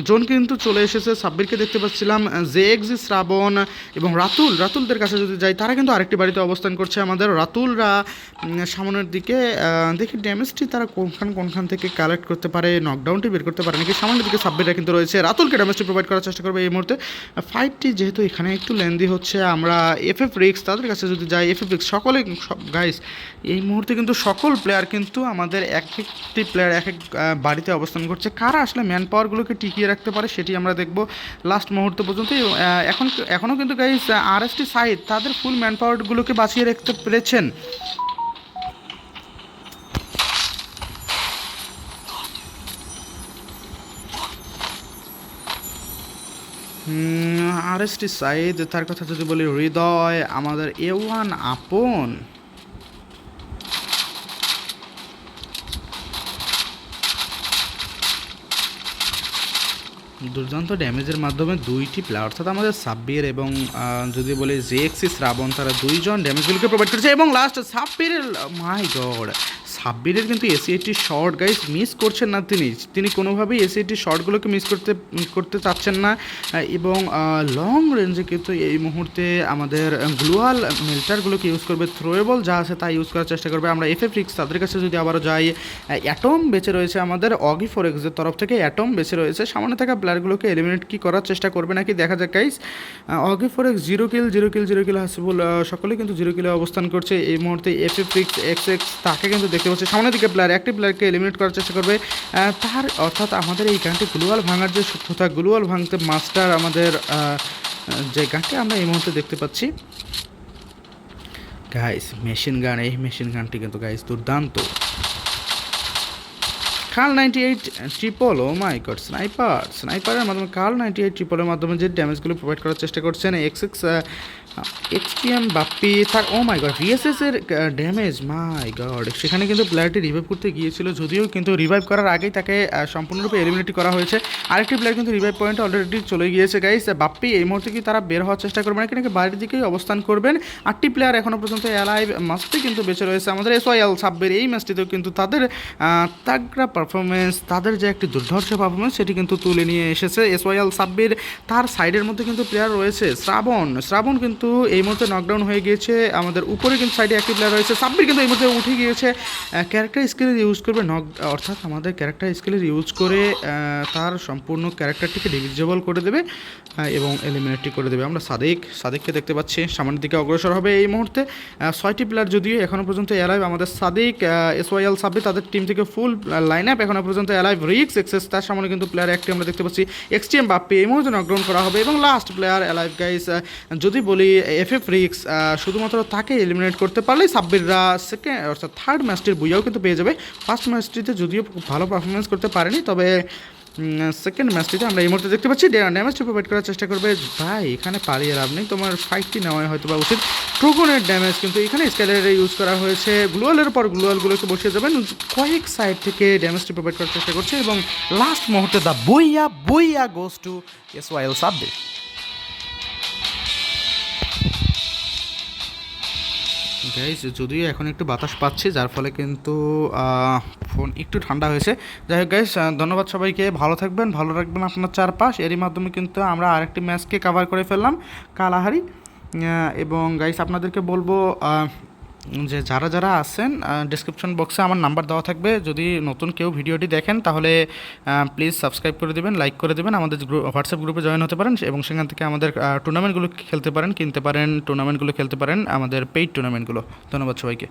জোন কিন্তু চলে এসেছে, সাব্বিরকে দেখতে পাচ্ছিলাম, জেএক্সি, শ্রাবণ এবং রাতুলদের কাছে যদি যাই তারা কিন্তু আরেকটি বাড়িতে অবস্থান করছে। আমাদের রাতুলরা সামনের দিকে দেখি ড্যামেজটি তারা কোনখান থেকে কালেক্ট করতে পারে, নকডাউনটি বের করতে পারে নাকি। সামনের দিকে সাব্বিররা কিন্তু রয়েছে, রাতুলকে ড্যামেজটি প্রোভাইড করার চেষ্টা করবে এই মুহূর্তে। ফাইটটি যেহেতু এখানে একটু লেন্দি হচ্ছে, আমরা এফএফ রিক্স তাদের কাছে যদি যাই, এফএফ রিক্স সকলে গাইস এই মুহূর্তে কিন্তু সকল প্লেয়ার কিন্তু আমাদের এক একটি প্লেয়ার এক এক বাড়িতে অবস্থান করছে। কারা আসলে ম্যান পাওয়ারগুলোকে টিকিয়ে রাখতে পারে সেটি আমরা দেখব লাস্ট মুহূর্ত পর্যন্ত। এখনও কিন্তু গাইস আরএসটি সাইড তাদের ফুল ম্যান পাওয়ারগুলোকে বাঁচিয়ে রাখতে পেরেছেন। আরএসটি সাইদ তার কথা যদি বলি, হৃদয়, আমাদের A1 আপন, দুর্দান্ত ড্যামেজের মাধ্যমে দুইটি প্লেয়ার অর্থাৎ আমাদের সাব্বির এবং যদি বলি জেএক্সি শ্রাবণ, তারা দুইজন ড্যামেজগুলোকে প্রোভাইড করেছে এবং লাস্ট সাব্বিরের, মাই গড, সাব্বিরের কিন্তু এসি80 শর্ট গাইস মিস করছেন না তিনি কোনোভাবেই এসি80 শর্টগুলোকে মিস করতে চাচ্ছেন না এবং লং রেঞ্জে কিন্তু এই মুহূর্তে আমাদের গ্লোয়াল মেল্টারগুলোকে ইউজ করবে। থ্রোয়েবল যা আছে তা ইউজ করার চেষ্টা করবে। আমরা এফএফ রিক্স তাদের কাছে যদি আবারও যাই, অ্যাটম বেঁচে রয়েছে আমাদের অগি ফোরেক্সের তরফ থেকে, অ্যাটম বেঁচে রয়েছে। সামনে থাকা প্লেয়ারগুলোকে এলিমিনেট কি করার চেষ্টা করবে নাকি দেখা যাক গাইস। অগি ফোরেক্স 0 কিল হাসিবুল সকলেই কিন্তু 0 কিলে অবস্থান করছে এই মুহূর্তে। এফএফ রিক্স এক্স তাকে কিন্তু দেখতে পাচ্ছে সামনের দিকে প্লেয়ার, একটি প্লেয়ারকে এলিমিনেট করার চেষ্টা করবে। অর্থাৎ আমাদের এই গানটি গ্লোয়াল ভাঙার যে সূত্রতা, গ্লোয়াল ভাঙতে মাস্টার আমাদের যে গানটি আমরা এই মুহূর্তে দেখতে পাচ্ছি গাইস, মেশিন গান। এই মেশিন গানটি কিন্তু গাইস দুর্দান্ত। কাল 98 ট্রিপল, ও মাই গড, স্নাইপারের মাধ্যমে কাল 98 ট্রিপলের মাধ্যমে যে ড্যামেজগুলো প্রোভাইড করার চেষ্টা করছেন এক্সপিএম বাপ্পি থাক। ও মাই গড, ভিএসএস এর ড্যামেজ, মাই গড। সেখানে কিন্তু প্লেয়ারটি রিভাইভ করতে গিয়েছিল, যদিও কিন্তু রিভাইভ করার আগেই তাকে সম্পূর্ণরূপে এলিমিনেট করা হয়েছে। আরেকটি প্লেয়ার কিন্তু রিভাইভ পয়েন্টে অলরেডি চলে গিয়েছে গাইস। বাপ্পি এই মুহূর্তে কি তারা বের হওয়ার চেষ্টা করবেন নাকি বাড়ির দিকেই অবস্থান করবেন? 8টি প্লেয়ার এখনও পর্যন্ত অ্যালাইভ মাস্টে কিন্তু বেঁচে রয়েছে। আমাদের SYL সাব্বের এই ম্যাচটিতেও কিন্তু তাদের তাগড়া পারফরমেন্স, তাদের যে একটি দুর্ধর্ষ পারফরমেন্স সেটি কিন্তু তুলে নিয়ে এসেছে SYL সাব্বির। তার সাইডের মধ্যে কিন্তু প্লেয়ার রয়েছে শ্রাবণ কিন্তু এই মুহূর্তে নকডাউন হয়ে গিয়েছে। আমাদের উপরে কিন্তু সাইডে একটি প্লেয়ার রয়েছে সাব্বির, কিন্তু এই মুহূর্তে উঠে গিয়েছে। ক্যারেক্টার স্কিলের ইউজ করবে অর্থাৎ আমাদের ক্যারেক্টার স্কিলের ইউজ করে তার সম্পূর্ণ ক্যারেক্টারটিকে ডিভিজেবল করে দেবে এবং এলিমিনেটটি করে দেবে। আমরা সাদেককে দেখতে পাচ্ছি সামনের দিকে অগ্রসর হবে এই মুহূর্তে। 6টি প্লেয়ার যদিও এখনও পর্যন্ত অ্যালাইভ। আমাদের সাদেক, SYL সাব্বির তাদের টিম থেকে ফুল লাইন আপ এখনও পর্যন্ত অ্যালাইভ। রিক্স এক্সেস, তার সামনে কিন্তু প্লেয়ার একটি আমরা দেখতে পাচ্ছি এক্সট্রিম বাপ্পি, এই মুহূর্তে নকডাউন করা হবে। এবং লাস্ট প্লেয়ার অ্যালাইভ গাইস, যদি বলি FF রিক্স, শুধুমাত্র তাকে এলিমিনেট করতে পারলেই সাব্বিররা সেকেন্ড অর্থাৎ থার্ড ম্যাচটির বুইয়াও কিন্তু পেয়ে যাবে। ফার্স্ট ম্যাচটিতে যদিও ভালো পারফরমেন্স করতে পারেনি, তবে সেকেন্ড ম্যাচটিতে আমরা এই মুহূর্তে দেখতে পাচ্ছি ড্যামেজটি প্রোভাইড করার চেষ্টা করবে। ভাই এখানে পালিয়ে লাভ নেই, তোমার ফাইটটি নেওয়াই হয়তো বা উচিত। ট্রোগনের ড্যামেজ কিন্তু এখানে স্কেলের ইউজ করা হয়েছে। গ্লোয়ালের পর গ্লোয়ালগুলোকে বসিয়ে যাবেন, কয়েক সাইড থেকে ড্যামেজটি প্রোভাইড করার চেষ্টা করছে এবং লাস্ট মুহূর্তে the booyah goes to SYL Sabbir. Guys, যদিও এখন একটু বাতাস পাচ্ছি, যার ফলে কিন্তু ফোন একটু ঠান্ডা হয়েছে। যাই হোক গাইস, ধন্যবাদ সবাইকে। ভালো থাকবেন, ভালো রাখবেন আপনার চারপাশ। এরই মাধ্যমে কিন্তু আমরা আরেকটি ম্যাচকে কাভার করে ফেললাম, কালাহারি। এবং গাইস আপনাদেরকে বলবো যে যারা আছেন ডিসক্রিপশন বক্সে আমার নাম্বার দেওয়া থাকবে। যদি নতুন কেউ ভিডিওটি দেখেন তাহলে প্লিজ সাবস্ক্রাইব করে দেবেন, লাইক করে দেবেন, আমাদের হোয়াটসঅ্যাপ গ্রুপে জয়েন হতে পারেন এবং সেখান থেকে আমাদের টুর্নামেন্টগুলো খেলতে পারেন, কিনতে পারেন, টুর্নামেন্টগুলো খেলতে পারেন, আমাদের পেইড টুর্নামেন্টগুলো। ধন্যবাদ সবাইকে।